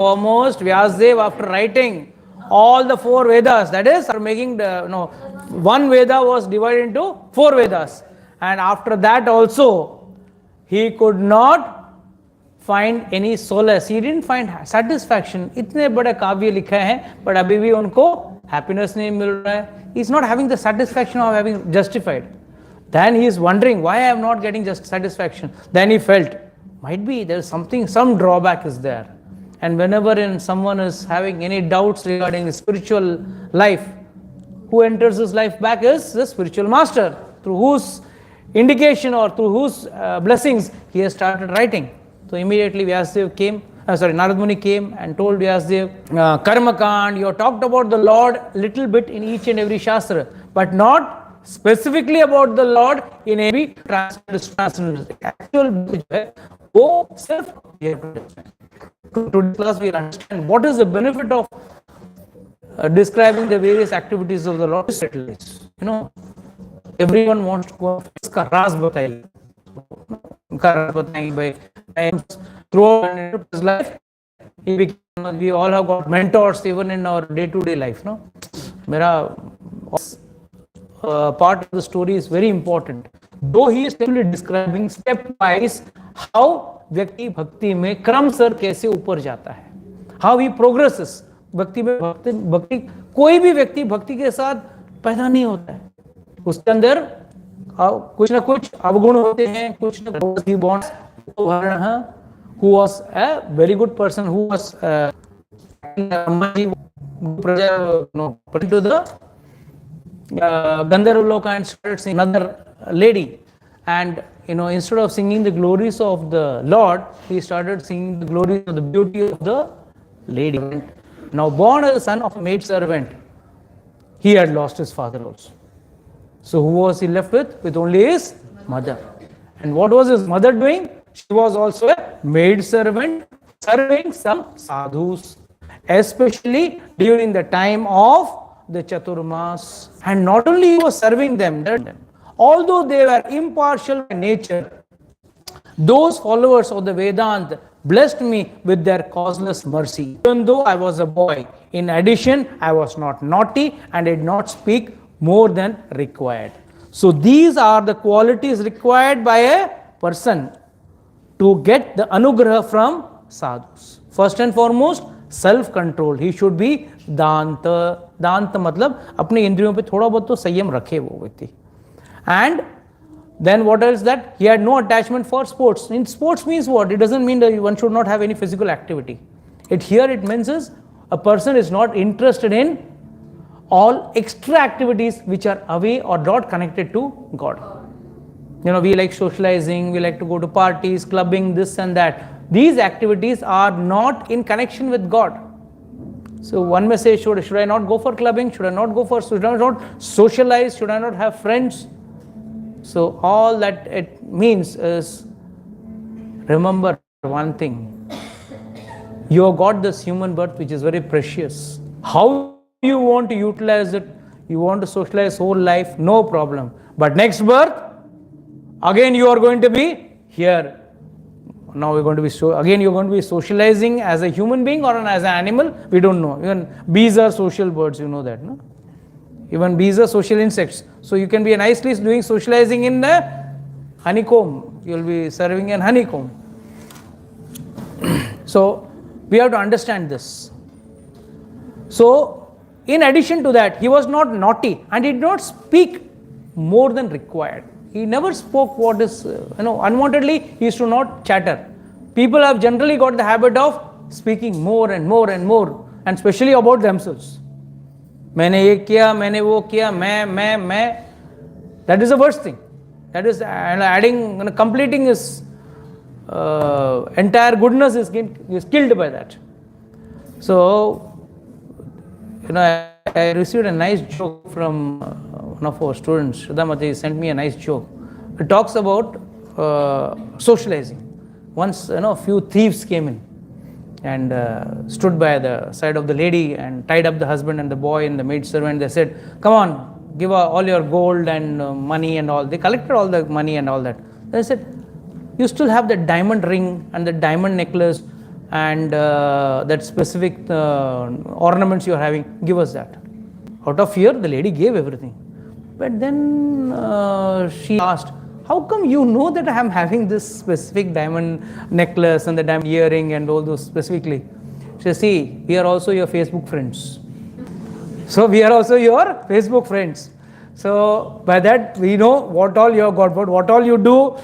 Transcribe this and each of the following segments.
foremost, Vyasadeva, after writing all the 4 Vedas, that is, are making the, one Veda was divided into 4 Vedas. And after that also, he could not find any solace. He didn't find satisfaction. इतने बड़े काव्य लिखे हैं, but अभी भी उनको happiness नहीं मिल रहा है. He's not having the satisfaction of having justified. Then he is wondering why I am not getting just satisfaction. Then he felt, might be there is something, some drawback is there. And whenever someone is having any doubts regarding his spiritual life, who enters his life back is the spiritual master, through whose indication or through whose blessings he has started writing. So immediately Vyasadeva came, Narad Muni came and told Vyasadeva, Karma Kand, you have talked about the Lord little bit in each and every Shastra, but not specifically about the Lord in every transcendental. Actual self. Today's class we will understand what is the benefit of describing the various activities of the Lord. Everyone wants to go iska raz bataiye. Throughout his life, we all have got mentors even in our day-to-day life. Part of the story is very important. Though he is simply describing stepwise how व्यक्ति भक्ति में क्रमशः कैसे ऊपर जाता है, how he progresses. भक्ति में भक्ति कोई भी व्यक्ति भक्ति के साथ पैदा नहीं होता है, उसके अंदर कुछ ना कुछ अवगुण होते हैं, कुछ ना कुछ he bonds. Who was a very good person, who was into the Gandharva and started singing another lady, and instead of singing the glories of the Lord, he started singing the glories of the beauty of the lady. Now born as a son of a maid servant, he had lost his father also. So who was he left with? With only his mother. And what was his mother doing? She was also a maid servant, serving some sadhus, especially during the time of the Chaturmas. And not only he was serving them, although they were impartial by nature, those followers of the Vedanta blessed me with their causeless mercy. Even though I was a boy, in addition, I was not naughty and did not speak more than required. So these are the qualities required by a person to get the anugraha from sadhus. First and foremost, self-control. He should be danta. Danta मतलब अपने इंद्रियों पे थोड़ा बहुत तो संयम रखे वो व्यक्ति. And then what else? That he had no attachment for sports. In sports means what? It doesn't mean that one should not have any physical activity. It means is a person is not interested in all extra activities which are away or not connected to God. We like socializing, we like to go to parties, clubbing, this and that. These activities are not in connection with God. So one may say, should I not go for clubbing? Should I not socialize? Should I not have friends? So all that it means is, remember one thing. You have got this human birth which is very precious. How you want to utilize it? You want to socialize whole life? No problem. But next birth, again you are going to be here. Now you're going to be you're going to be socializing as a human being or as an animal. We don't know. Even bees are social birds, you know that, no? Even bees are social insects. So you can be nicely doing socializing in the honeycomb. You'll be serving in honeycomb. So we have to understand this. So in addition to that, he was not naughty and did not speak more than required. He never spoke what is, unwantedly, he used to not chatter. People have generally got the habit of speaking more and more and more, and especially about themselves. मैंने ये किया, मैंने वो किया, मैं. That is the worst thing. That is adding, completing his entire goodness is killed by that. So, I received a nice joke from one of our students. Shradhamati sent me a nice joke. It talks about socializing. Once, a few thieves came in and stood by the side of the lady and tied up the husband and the boy and the maid servant. They said, come on, give all your gold and money and all. They collected all the money and all that. They said, you still have the diamond ring and the diamond necklace and that specific ornaments you are having, give us that. Out of fear, the lady gave everything. But then she asked, how come you know that I am having this specific diamond necklace and the diamond earring and all those specifically? She said, see, we are also your Facebook friends. So we are also your Facebook friends. So by that we know what all you have got, but what all you do,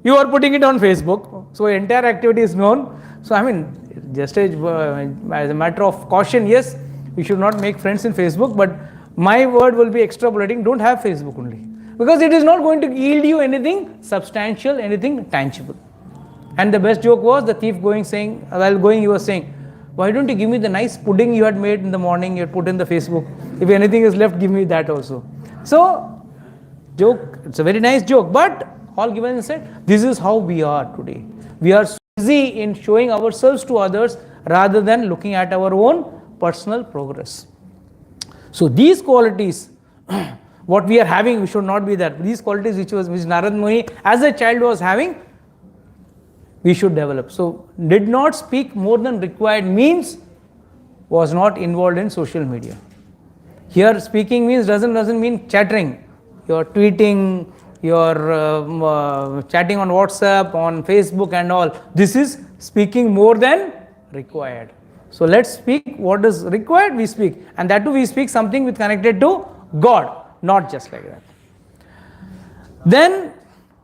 you are putting it on Facebook. So entire activity is known. So I mean, just as a matter of caution, yes, we should not make friends in Facebook, but my word will be extrapolating, don't have Facebook only. Because it is not going to yield you anything substantial, anything tangible. And the best joke was the thief saying, while going he was saying, why don't you give me the nice pudding you had made in the morning, you had put in the Facebook. If anything is left, give me that also. So, joke, it's a very nice joke, but all given and said, this is how we are today. We are so busy in showing ourselves to others rather than looking at our own personal progress. So these qualities, what we are having, we should not be that. These qualities which Narad Muni as a child was having, we should develop. So did not speak more than required means was not involved in social media. Here speaking means doesn't mean chattering. You are tweeting, you are chatting on WhatsApp, on Facebook and all. This is speaking more than required. So let's speak what is required, we speak. And that too we speak something with connected to God, not just like that. Then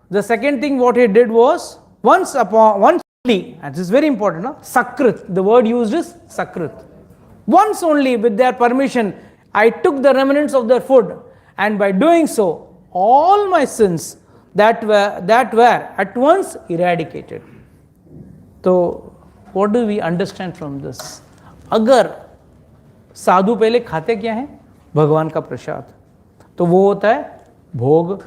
the second thing what he did was, once only, and this is very important, no? Sakrit, the word used is Sakrit. Once only with their permission, I took the remnants of their food, and by doing so, all my sins that were at once eradicated. So, what do we understand from this? अगर साधु पहले खाते क्या हैं? भगवान का प्रसाद. तो वो होता है भोग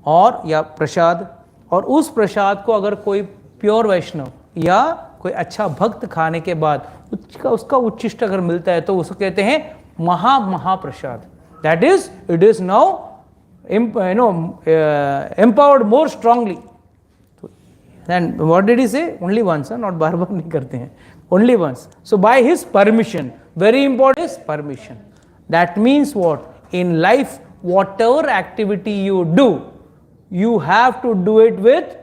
और या प्रसाद, और उस प्रसाद को अगर कोई प्योर वैष्णव या कोई अच्छा भक्त खाने के बाद उसका उच्छिष्ट अगर मिलता है तो उसको कहते हैं महाप्रसाद. That is it is now empowered more strongly. And what did he say? Only once, not बार बार नहीं करते हैं, only once. So by his permission, very important is permission. That means what? In life, whatever activity you do, you have to do it with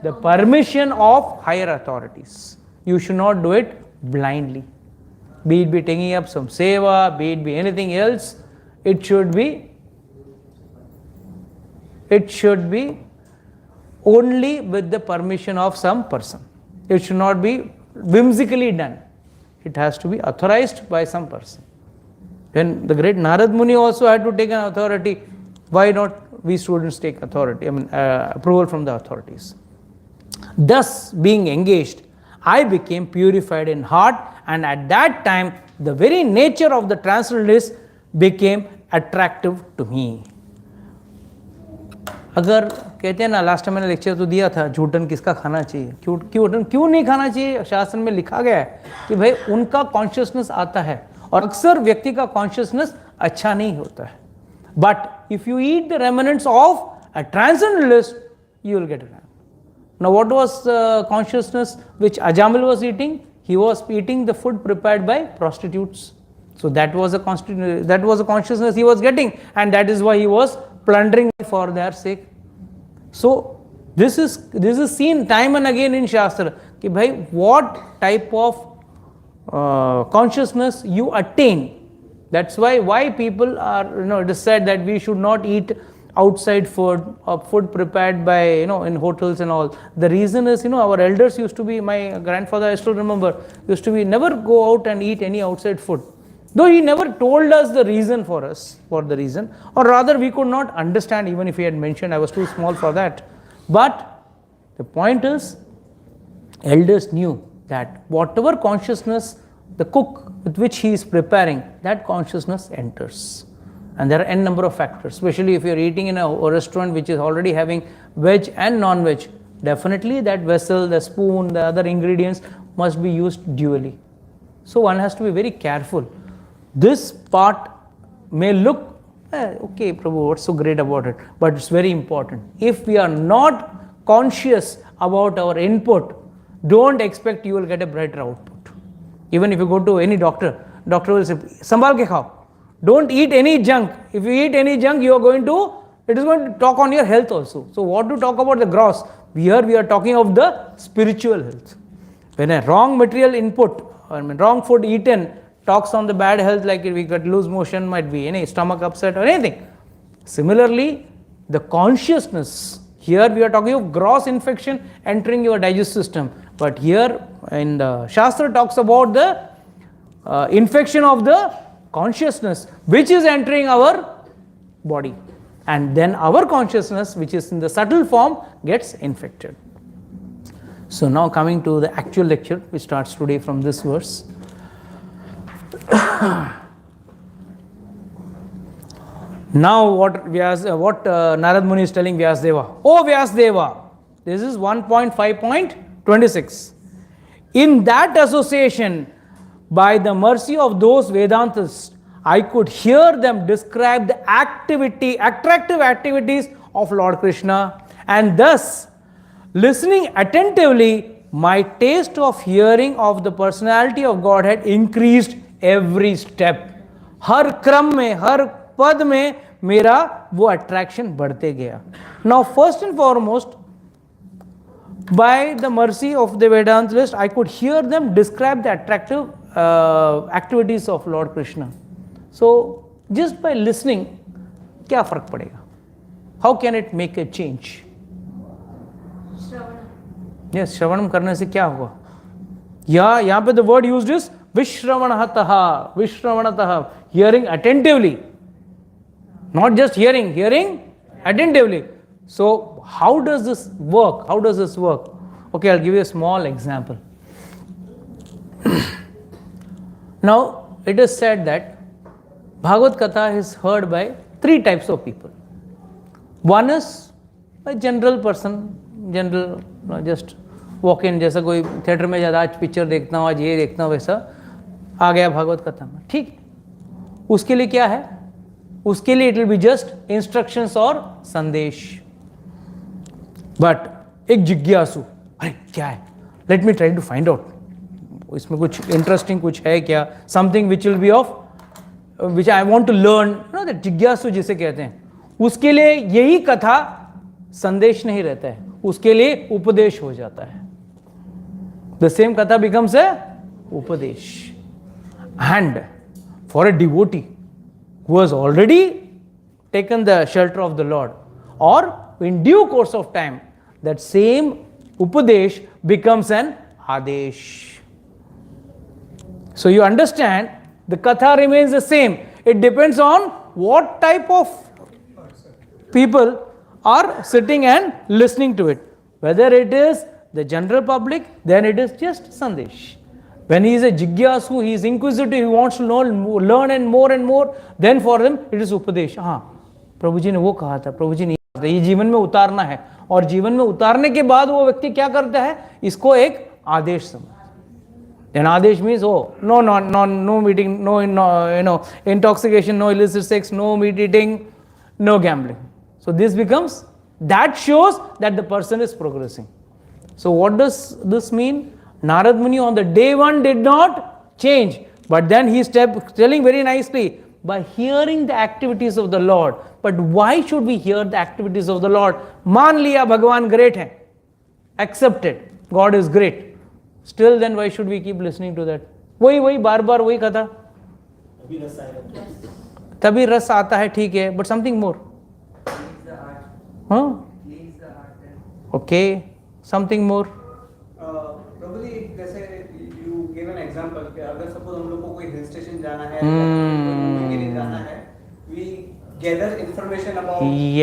the permission of higher authorities. You should not do it blindly. Be it be taking up some seva, be it be anything else, it should be only with the permission of some person. It should not be whimsically done. It has to be authorized by some person. When the great Narad Muni also had to take an authority, why not we students take authority, approval from the authorities? Thus, being engaged, I became purified in heart, and at that time, the very nature of the transcendentalist became attractive to me. अगर कहते हैं ना, last time मैंने lecture तो दिया था, झूठन किसका खाना चाहिए, क्यों नहीं खाना चाहिए? शास्त्र में लिखा गया है कि भाई उनका कॉन्शियसनेस आता है, और अक्सर व्यक्ति का कॉन्शियसनेस अच्छा नहीं होता है. But if you eat the remnants of a transcendentalist, you will get it. Now what was consciousness which Ajamil was eating? He was eating the food prepared by prostitutes. So that was a consciousness he was getting, and that is why he was plundering for their sake. So this is seen time and again in Shastra. कि भाई what type of consciousness you attain. That's why people are, it is said that we should not eat outside food or food prepared by, in hotels and all. The reason is, our elders used to be, my grandfather, I still remember, used to be never go out and eat any outside food. Though he never told us the reason for the reason, or rather we could not understand even if he had mentioned, I was too small for that. But the point is, elders knew that whatever consciousness the cook with which he is preparing, that consciousness enters. And there are n number of factors, especially if you are eating in a restaurant which is already having veg and non-veg, definitely that vessel, the spoon, the other ingredients must be used dually. So one has to be very careful. This part may look, okay, Prabhu, what's so great about it? But it's very important. If we are not conscious about our input, don't expect you will get a better output. Even if you go to any doctor, doctor will say, sambal ke khao. Don't eat any junk. If you eat any junk, it is going to talk on your health also. So what to talk about the gross? Here we are talking of the spiritual health. When a wrong material input, wrong food eaten talks on the bad health, like we got loose motion, might be any stomach upset or anything. Similarly, the consciousness, here we are talking of gross infection entering your digestive system. But here in the Shastra talks about the infection of the consciousness which is entering our body. And then our consciousness, which is in the subtle form, gets infected. So now coming to the actual lecture, which starts today from this verse. Now what Narad Muni is telling Vyasdeva. Oh Vyasdeva, this is 1.5.26. In that association, by the mercy of those Vedantists, I could hear them describe the attractive activities of Lord Krishna, and thus, listening attentively, my taste of hearing of the personality of Godhead increased every step. हर क्रम में, हर पद में मेरा वो attraction बढ़ते गया. Now, first and foremost, by the mercy of the Vedantist, I could hear them describe the attractive activities of Lord Krishna. So, just by listening, क्या फर्क पड़ेगा? How can it make a change? Yes, श्रवणम करने से क्या होगा? या यहाँ पे the word used is विश्रवणतः, विश्रवणतः, hearing attentively. Not just hearing attentively. So, how does this work? How does this work? Okay, I'll give you a small example. Now, it is said that Bhagavad Katha is heard by three types of people. One is a general person, just walk in, जैसा कोई theatre में ज़्यादा आज picture देखता हूँ, आज ये देखता हूँ, वैसा आ गया भागवत कथा में, ठीक. उसके लिए क्या है? उसके लिए it will be just instructions और संदेश. But एक जिज्ञासु, अरे क्या है? Let me try to find out. इसमें कुछ interesting कुछ है क्या? Something which will be of which I want to learn. You know that जिज्ञासु जिसे कहते हैं, उसके लिए यही कथा संदेश नहीं रहता है, उसके लिए उपदेश हो जाता है. The same katha becomes a upadesh. And for a devotee who has already taken the shelter of the Lord, or in due course of time, that same upadesh becomes an adesh. So you understand, the katha remains the same. It depends on what type of people are sitting and listening to it. Whether it is the general public, then it is just sandesh. When he is a jigyasu, he is inquisitive, he wants to learn and more, then for them it is upadesh. हाँ, प्रभु जी ने वो कहा था, प्रभु जी ने ये जीवन में उतारना है, और जीवन में उतारने के बाद वो व्यक्ति क्या करता है, इसको एक आदेश समझ. Then Adesh means no meeting, no intoxication, no illicit sex, no meat eating, no gambling. So this becomes, that shows that the person is progressing. So what does this mean? Narad Muni on the day one did not change, but then he is telling very nicely, by hearing the activities of the Lord. But why should we hear the activities of the Lord? मान लिया भगवान great है, accepted, God is great. Still then why should we keep listening to that? वही बार वही कथा. तभी रस आता है, ठीक है, but something more. हाँ? Okay, something more. Probably जैसे you gave an example कि अगर suppose हम लोग को कोई hill station जाना है, जाना है, we gather information about that thing.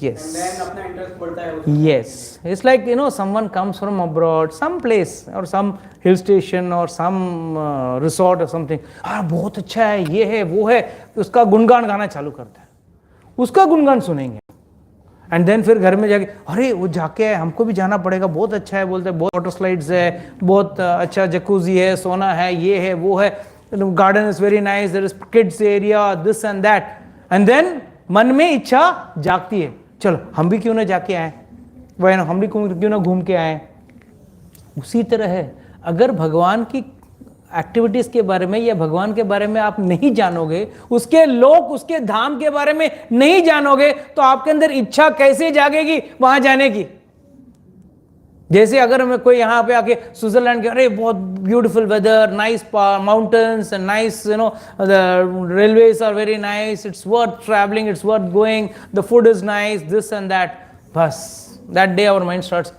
Yes. And then अपना interest बढ़ता है. Yes, it's like someone comes from abroad, some place or some hill station or some resort or something. बहुत अच्छा है, ये है, वो है, उसका गुणगान गाना चालू करता है, उसका गुणगान सुनेंगे. एंड देन फिर घर में जाके, अरे वो जाके है, हमको भी जाना पड़ेगा, बहुत अच्छा है, बोलते हैं बहुत वाटर स्लाइड्स है, बहुत अच्छा जकूजी है, सोना है, ये है, वो है, garden is very nice, there is kids area, this and that. And then मन में इच्छा जागती है, चलो हम भी क्यों ना जाके आए, वह हम भी क्यों ना घूम के आए. उसी तरह है, अगर भगवान की एक्टिविटीज के बारे में या भगवान के बारे में आप नहीं जानोगे, उसके लोक, उसके धाम के बारे में नहीं जानोगे, तो आपके अंदर इच्छा कैसे जागेगी वहां जाने की। जैसे अगर मैं कोई यहाँ पे आके स्विट्जरलैंड के, अरे बहुत beautiful weather, nice mountains and nice the railways are very nice, it's worth travelling, it's worth going, the food is nice, this and that, बस that day our mind starts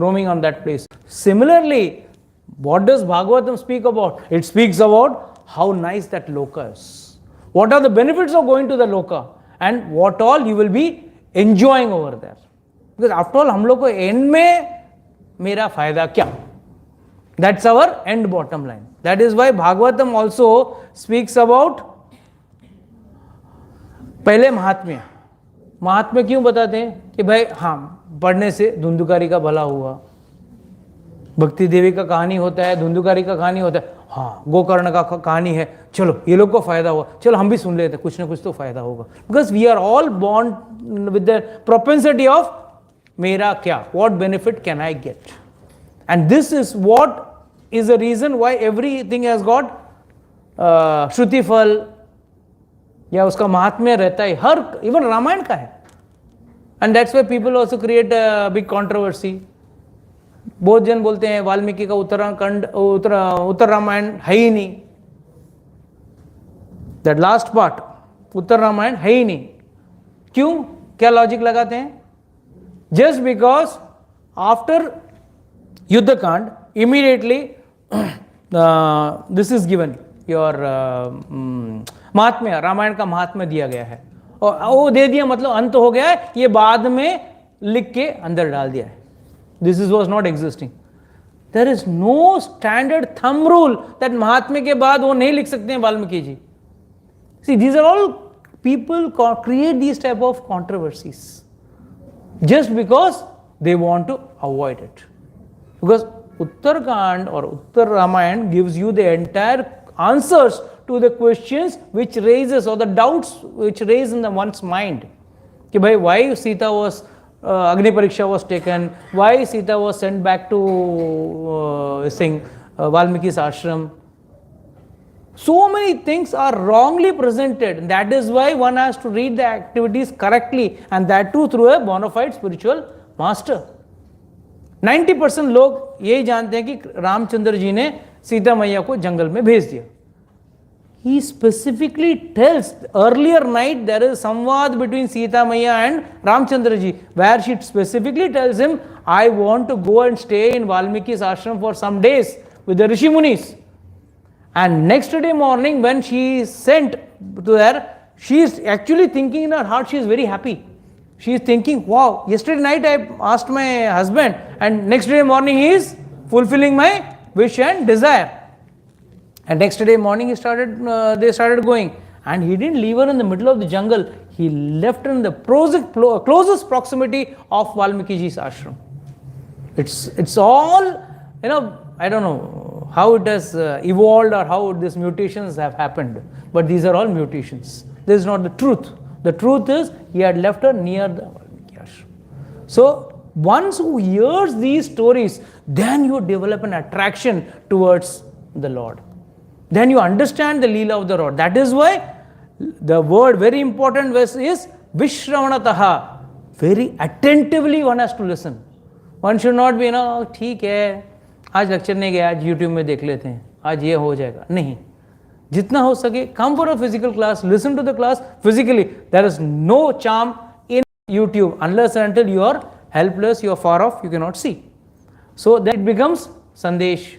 roaming on that place. Similarly, what does Bhagavatam speak about? It speaks about how nice that loka is. What are the benefits of going to the loka and what all you will be enjoying over there. Because after all, हम लोग को end में मेरा फायदा क्या? That's our end bottom line. That is why Bhagavatam also speaks about पहले महात्म्य। महात्म्य क्यों बताते हैं कि भाई हाँ, पढ़ने से धुंधुकारी का भला हुआ, भक्ति देवी का कहानी होता है, धुंधुकारी का कहानी होता है, हाँ गोकर्ण का कहानी है, चलो ये लोग को फायदा हुआ, चलो हम भी सुन लेते हैं, कुछ ना कुछ तो फायदा होगा। Because we are all born with the propensity of मेरा क्या, what benefit can I get, and this is what is the reason why everything has got shruti phal या उसका महात्म्य रहता है, हर इवन रामायण का है। And that's why people also create a big controversy. बहुत जन बोलते हैं वाल्मीकि का उत्तराखंड उत्तर रामायण है ही नहीं, दैट लास्ट पार्ट उत्तर रामायण है ही नहीं। क्यों, क्या लॉजिक लगाते हैं? Just because after Yuddha Kanda immediately this is given your महात्म्य, रामायण का महात्म्य दिया गया है, और वो दे दिया मतलब अंत हो गया है, ये बाद में लिख के अंदर डाल दिया है। This is was not existing. There is no standard thumb rule that महात्म्य के बाद वो नहीं लिख सकते हैं Valmiki ji. See these are all people create these type of controversies just because they want to avoid it. Because Uttarakanda और Uttar Ramayan gives you the entire answers to the questions which raises or the doubts which raise in the one's mind कि भाई why Sita was Agni Pariksha was taken, why Sita was sent back to Valmiki's ashram. So many things are wrongly presented. That is why one has to read the activities correctly, and that too through a bona fide spiritual master. 90% लोग यही जानते हैं कि रामचंद्र जी ने सीता मैया को जंगल में भेज दिया। He specifically tells earlier night there is samvad between Sita Maya and Ramchandra ji, where she specifically tells him, I want to go and stay in Valmiki's ashram for some days with the Rishi Munis. And next day morning when she is sent to there, she is actually thinking in her heart, she is very happy. She is thinking, wow, yesterday night I asked my husband and next day morning he is fulfilling my wish and desire. And next day morning they started going, and he didn't leave her in the middle of the jungle. He left her in the closest proximity of Valmiki ji's ashram. It's all, I don't know how it has evolved or how these mutations have happened, but these are all mutations. This is not the truth. The truth is he had left her near the Valmiki ashram. So once who hears these stories, then you develop an attraction towards the Lord. Then you understand the Leela of the Lord. That is why the word, very important verse is Vishravanataha. Very attentively one has to listen. One should not be, ठीक है, आज lecture नहीं गया, आज YouTube में देख लेते हैं, आज ये हो जाएगा। नहीं, जितना हो सके, come for a physical class, listen to the class physically. There is no charm in YouTube unless and until you are helpless, you are far off, you cannot see. So then it becomes Sandesh.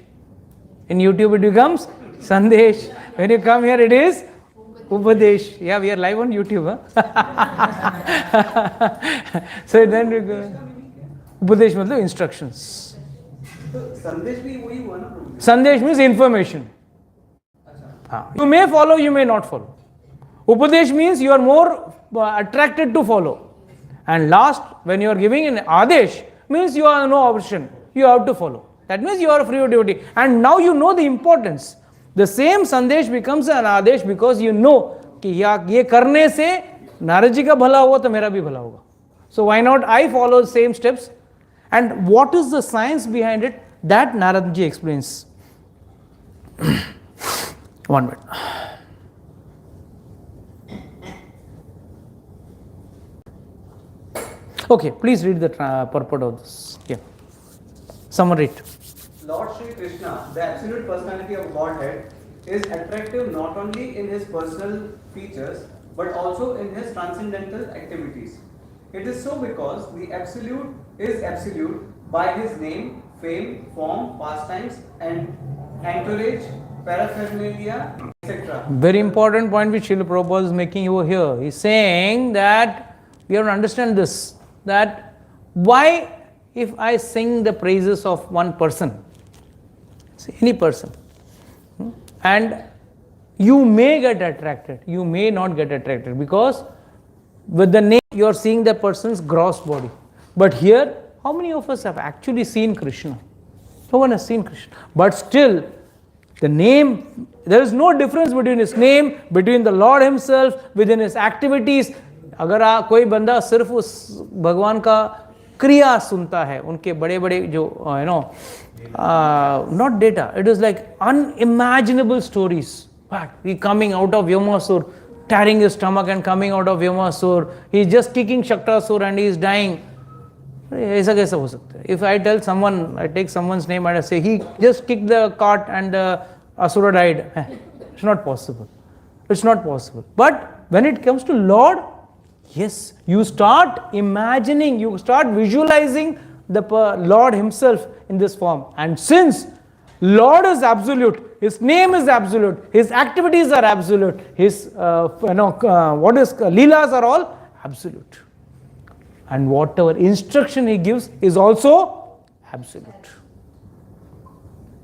In YouTube it becomes Sandesh. When you come here, it is Upadesh. Yeah, we are live on YouTube. So then we go. Upadesh means instructions. Sandesh भी वही हुआ ना? Sandesh means information. You may follow, you may not follow. Upadesh means you are more attracted to follow. And last, when you are giving an Adesh, means you have no option. You have to follow. That means you are free of duty. And now you know the importance. The same Sandesh becomes an Adesh because you know कि ये करने से नारद जी का भला हुआ तो मेरा भी भला होगा. So why not I follow the same steps? And what is the science behind it? that Narad ji explains. One minute. Okay, please read the purport of this. Yeah. Someone read. Lord Shri Krishna, the absolute personality of Godhead, is attractive not only in his personal features but also in his transcendental activities. It is so because the absolute is absolute by his name, fame, form, pastimes, and anchorage, paraphernalia, etc. Very important point which Srila Prabhupada is making over here. He's saying that we have to understand this, that why if I sing the praises of one person, any person, and you may get attracted, you may not get attracted, because with the name you are seeing the person's gross body. But here, how many of us have actually seen Krishna? No one has seen Krishna. But still, the name, there is no difference between his name, between the Lord himself, within his activities. अगर कोई बंदा सिर्फ उस भगवान का क्रिया सुनता है, उनके बड़े बड़े जो not data, it is like unimaginable stories. But he coming out of Vyomasur, tearing his stomach and coming out of Vyomasur, he is just kicking Shaktasur and he is dying. ऐसा कैसा हो सकता है? If I tell someone, I take someone's name and I say he just kicked the cart and the Asura died, it's not possible. It's not possible. But when it comes to Lord, yes, you start imagining, you start visualizing the Lord himself in this form. And since Lord is absolute, his name is absolute, his activities are absolute, his leelas are all absolute. And whatever instruction he gives is also absolute.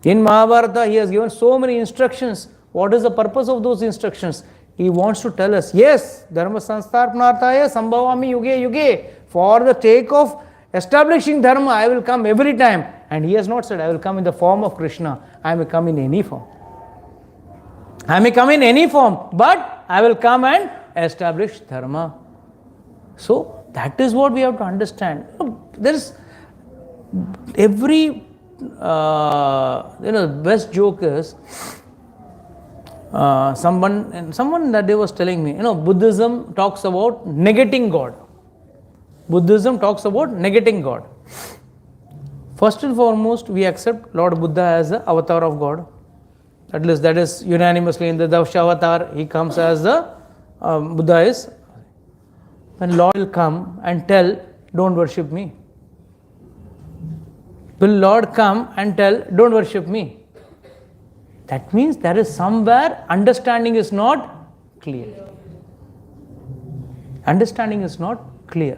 In Mahabharata, he has given so many instructions. What is the purpose of those instructions? He wants to tell us, yes, Dharma Sanstarpanarthaya Sambhavami Yuge Yuge. For the sake of establishing Dharma, I will come every time. And he has not said, I will come in the form of Krishna. I may come in any form. I may come in any form, but I will come and establish Dharma. So, that is what we have to understand. There is every, best joke is, someone that day was telling me, Buddhism talks about negating God. Buddhism talks about negating God. First and foremost, we accept Lord Buddha as the avatar of God. At least that is unanimously in the Davsha avatar, he comes as the Buddha is. When Lord will come and tell, don't worship me. Will Lord come and tell, don't worship me? That means there is somewhere understanding is not clear. Understanding is not clear.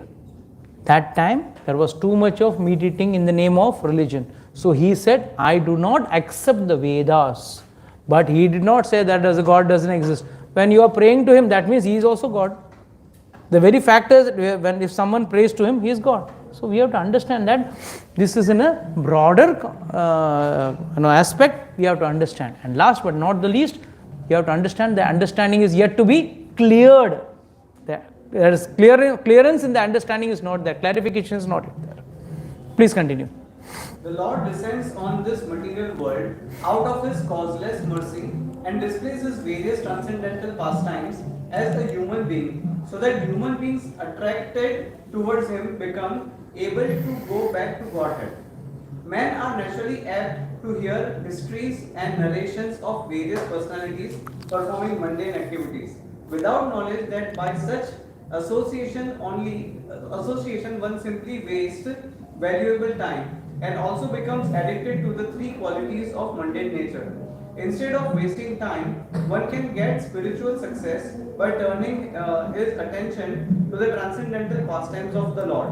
That time there was too much of meat eating in the name of religion. So he said, I do not accept the Vedas. But he did not say that as a God doesn't exist. When you are praying to him, that means he is also God. The very fact is that if someone prays to him, he is God. So we have to understand that this is in a broader aspect we have to understand. And last but not the least, you have to understand the understanding is yet to be cleared. There is clearance in the understanding is not there. Clarification is not there. Please continue. The Lord descends on this material world out of his causeless mercy and displays his various transcendental pastimes as a human being, so that human beings attracted towards him become able to go back to Godhead. Men are naturally apt to hear histories and narrations of various personalities performing mundane activities, without knowledge that by such association one simply wastes valuable time and also becomes addicted to the three qualities of mundane nature. Instead of wasting time, one can get spiritual success by turning his attention to the transcendental pastimes of the Lord.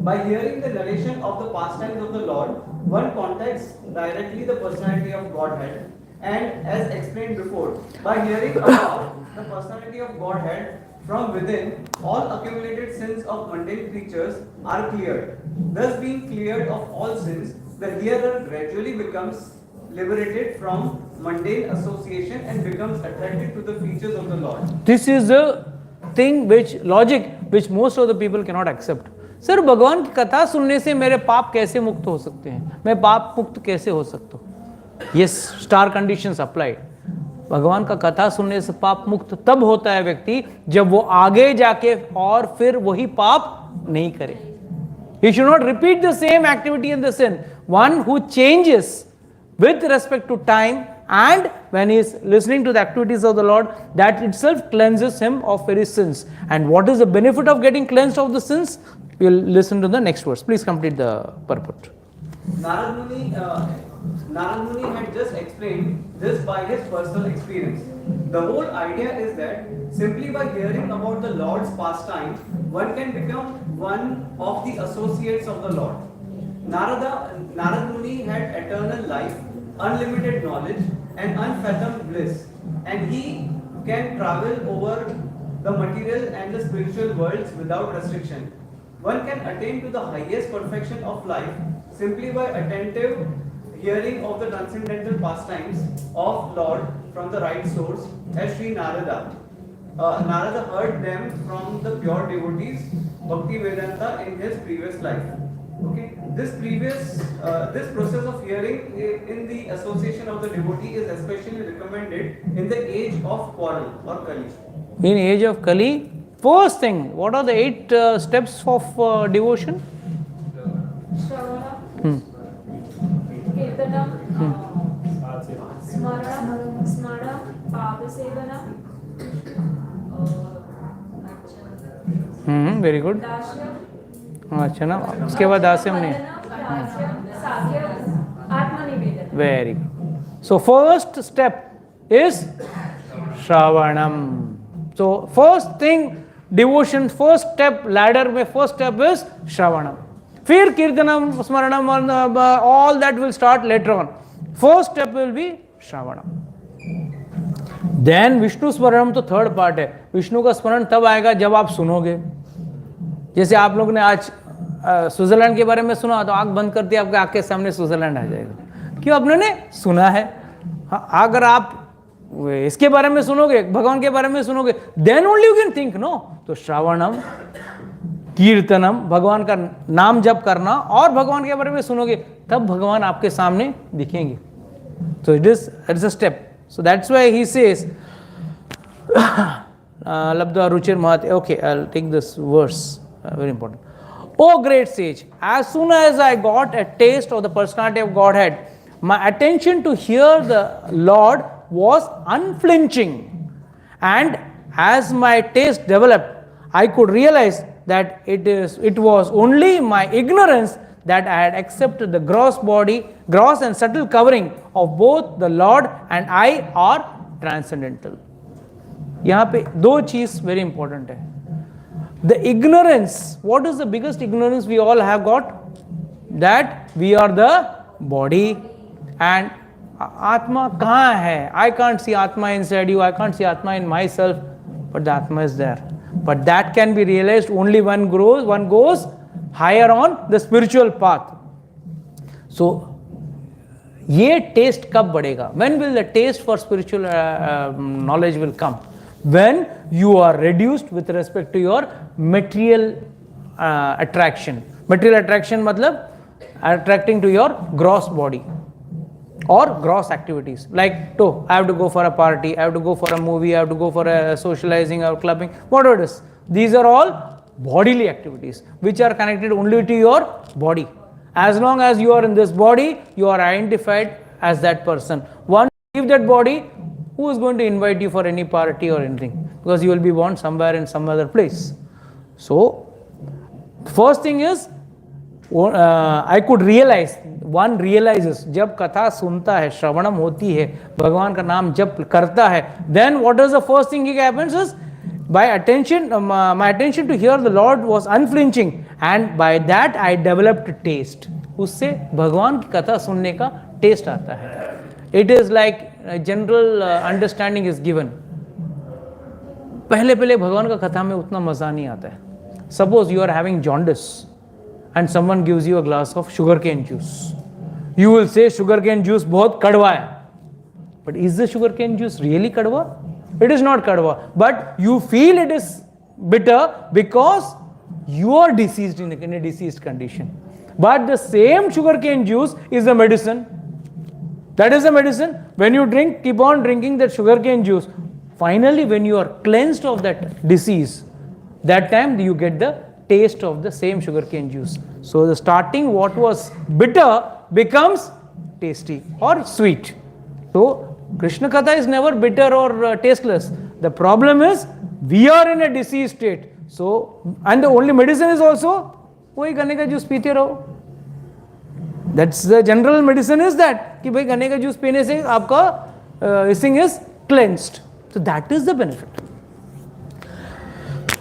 By hearing the narration of the pastimes of the Lord, one contacts directly the personality of Godhead, and as explained before, by hearing about the personality of Godhead from within, all accumulated sins of mundane creatures are cleared. Thus, being cleared of all sins, the hearer gradually becomes liberated from mundane association and becomes attracted to the features of the Lord. This is the thing logic which most of the people cannot accept. Sir भगवान की कथा सुनने से मेरे पाप कैसे मुक्त हो सकते हैं, मैं पाप मुक्त कैसे हो सकता हूँ? ये स्टार कंडीशंस अप्लाइड। भगवान का कथा सुनने से पाप मुक्त तब होता है व्यक्ति जब वो आगे जाके और फिर वही पाप नहीं करे। He should not repeat the same activity in the sin. One who changes with respect to time and when he is listening to the activities of the Lord, that itself cleanses him of various sins. And what is the benefit of getting cleansed of the sins? We will listen to the next verse. Please complete the purport. Narad Muni had just explained this by his personal experience. The whole idea is that simply by hearing about the Lord's pastime, one can become one of the associates of the Lord. Narad Muni had eternal life, unlimited knowledge, and unfathomed bliss, and he can travel over the material and the spiritual worlds without restriction. One can attain to the highest perfection of life simply by attentive hearing of the transcendental pastimes of Lord from the right source, as Sri Narada. Narada heard them from the pure devotees, Bhakti Vedanta, in his previous life. Okay, this process of hearing in the association of the devotee is especially recommended in the age of quarrel or Kali. In age of Kali, first thing, what are the 8 steps of devotion? Shravana, Kirtanam, Smara, Padasevana, Very good. Dashyam, अच्छा ना, उसके बाद दास्यम नहीं। Very good. So first step is Shravanam. So first thing, devotion, first step, ladder में first step is Shravanam. फिर कीर्तनम, स्मरणम, all that will start later on. First step will be Shravanam. Then Vishnu स्मरणम तो third part है। विष्णु का स्मरण तब आएगा जब आप सुनोगे। जैसे आप लोग ने आज स्विट्जरलैंड के बारे में सुना तो आंख बंद कर दिया, आपके आंख के सामने स्विट्जरलैंड आ जाएगा। क्यों? आपने सुना है। अगर आप इसके बारे में सुनोगे, भगवान के बारे में सुनोगे, then only you can think no. तो श्रावणम, कीर्तनम, भगवान का नाम जप करना और भगवान के बारे में सुनोगे, तब भगवान आपके सामने दिखेंगे। So it is a step. So that's why he says, Labdha Ruchir Mahat. Okay, I'll take this verse. Very important. Oh great sage, as soon as I got a taste of the personality of Godhead, my attention to hear the Lord was unflinching. And as my taste developed, I could realize that it was only my ignorance that I had accepted the gross and subtle covering of both the Lord and I are transcendental. यहाँ पे 2 चीज very important है. The ignorance, what is the biggest ignorance we all have got? That we are the body and Atma kahan hai? I can't see Atma inside you, I can't see Atma in myself, but the Atma is there. But that can be realized only one goes higher on the spiritual path. So, ये taste कब बढ़ेगा? When will the taste for spiritual knowledge will come? When you are reduced with respect to your material attraction. Material attraction मतलब attracting to your gross body or gross activities. Like, I have to go for a party, I have to go for a movie, I have to go for a socializing or clubbing, whatever it is. These are all bodily activities which are connected only to your body. As long as you are in this body, you are identified as that person. Once you leave that body, who is going to invite you for any party or anything? Because you will be born somewhere in some other place. So, first thing is, I could realize, one realizes, जब कथा सुनता है, श्रवणम होती है, भगवान का नाम जप करता है, then what is the first thing that happens is, my attention to hear the Lord was unflinching, and by that I developed taste. उससे भगवान की कथा सुनने का taste आता है. It is like general understanding is given. पहले भगवान का कथा में उतना मजा नहीं आता है. Suppose you are having jaundice and someone gives you a glass of sugarcane juice. You will say sugarcane juice बहुत कड़वा है. But is the sugarcane juice really kadwa? It is not kadwa. But you feel it is bitter because you are diseased in a diseased condition. But the same sugarcane juice is a medicine. That is a medicine. When you drink, keep on drinking that sugarcane juice. Finally, when you are cleansed of that disease, that time you get the taste of the same sugarcane juice. So the starting what was bitter becomes tasty or sweet. So Krishna Katha is never bitter or tasteless. The problem is we are in a diseased state. So, and the only medicine is also वही गन्ने का juice पीते रहो. That's the general medicine is that कि भाई गन्ने का juice पीने से आपका hissing is cleansed. So that is the benefit.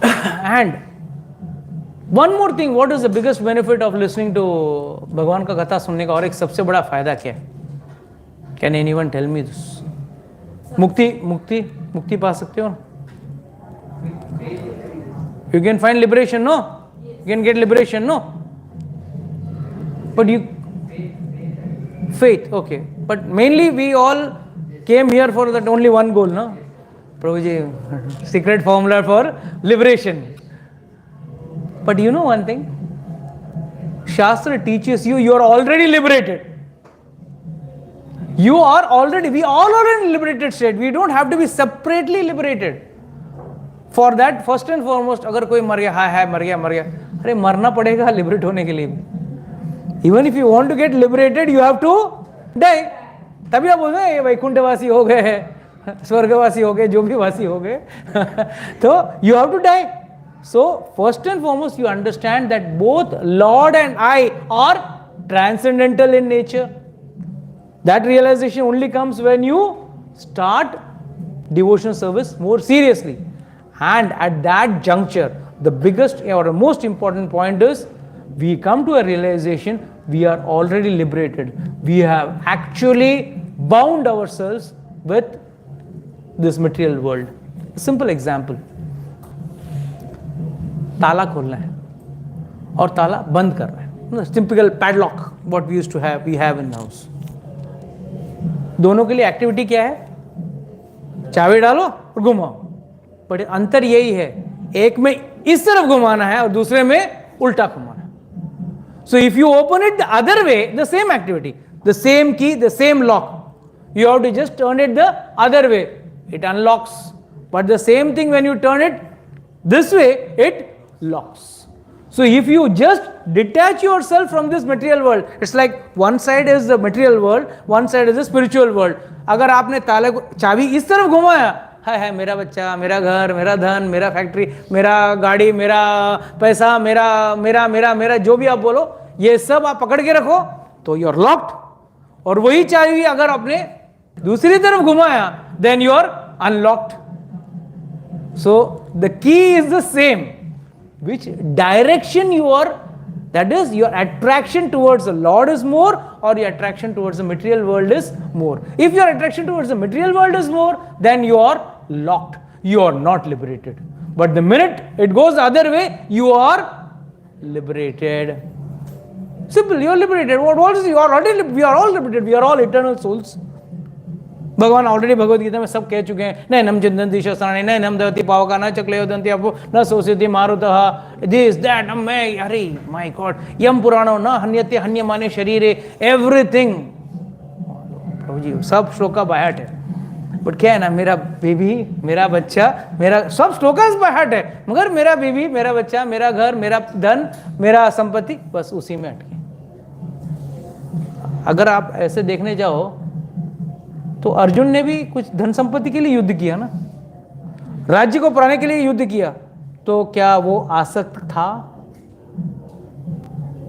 And one more thing, what is the biggest benefit of listening to भगवान का कथा सुनने का और एक सबसे बड़ा फायदा क्या है? Can anyone tell me this? मुक्ति पा सकते हो? You can find liberation, no? You can get liberation, no? But you faith, okay. But mainly we all came here for that only one goal, no? Prabhuji, secret formula for liberation. But you know one thing? Shastra teaches you, you are already liberated. We all are in liberated state. We don't have to be separately liberated. For that, first and foremost, अगर कोई मर गया, हाय मर गया, अरे मरना पड़ेगा liberate होने के लिए. Even if you want to get liberated, you have to die. तभी आप बोलते हैं ये वैकुंठवासी हो गए, स्वर्गवासी हो गए, जो भी वासी हो गए. तो you have to die. So first and foremost, you understand that both Lord and I are transcendental in nature. That realization only comes when you start devotional service more seriously. And at that juncture, the biggest or the most important point is we come to a realization we are already liberated. We have actually bound ourselves with this material world. A simple example. ताला खोलना है और ताला बंद करना है. Typical padlock, what we used to have, we have in the house. दोनों के लिए एक्टिविटी क्या है? चाबी डालो और घुमाओ. बट अंतर यही है, एक में इस तरफ घुमाना है और दूसरे में उल्टा घुमाना है. So if you open it the other way, the same activity, the same key, the same lock, you have to just turn it the other way, it unlocks. But the same thing when you turn it this way, it locks. So if you just detach yourself from this material world, it's like one side is the material world, one side is the spiritual world. अगर आपने ताले को चाबी इस तरफ घुमाया, है मेरा बच्चा, मेरा घर, मेरा धन, मेरा फैक्ट्री, मेरा गाड़ी, मेरा पैसा, मेरा जो भी आप बोलो, ये सब आप पकड़ के रखो तो यू आर लॉक्ड. और वही चाबी अगर आपने दूसरी तरफ घुमाया, then you are unlocked. So the key is the same. Which direction you are, that is your attraction towards the Lord is more or your attraction towards the material world is more. If your attraction towards the material world is more, then you are locked. You are not liberated. But the minute it goes the other way, you are liberated. Simple, you are liberated. What is you are already? We are all liberated. We are all eternal souls. भगवान already Bhagavad Gita में सब कह चुके हैं. न नम चिंतन्ति शस्त्राणि न नम दवति पावका न चक्लेयो दन्ति अपो न सोस्यति मारुतः दिस दैट मैं अरे माय गॉड यम पुराणो न हन्यते हन्यमाने शरीरे एवरीथिंग. प्रभु जी सब श्लोक का बाय हार्ट है. बट क्या है ना, मेरा बेबी, मेरा बच्चा, मेरा सब श्लोक बाय हार्ट है, मगर मेरा बेबी, मेरा बच्चा, मेरा घर, मेरा धन, मेरा संपत्ति, बस उसी में अटके. अगर आप ऐसे देखने जाओ तो अर्जुन ने भी कुछ धन संपत्ति के लिए युद्ध किया ना, राज्य को पाने के लिए युद्ध किया. तो क्या वो आसक्त था?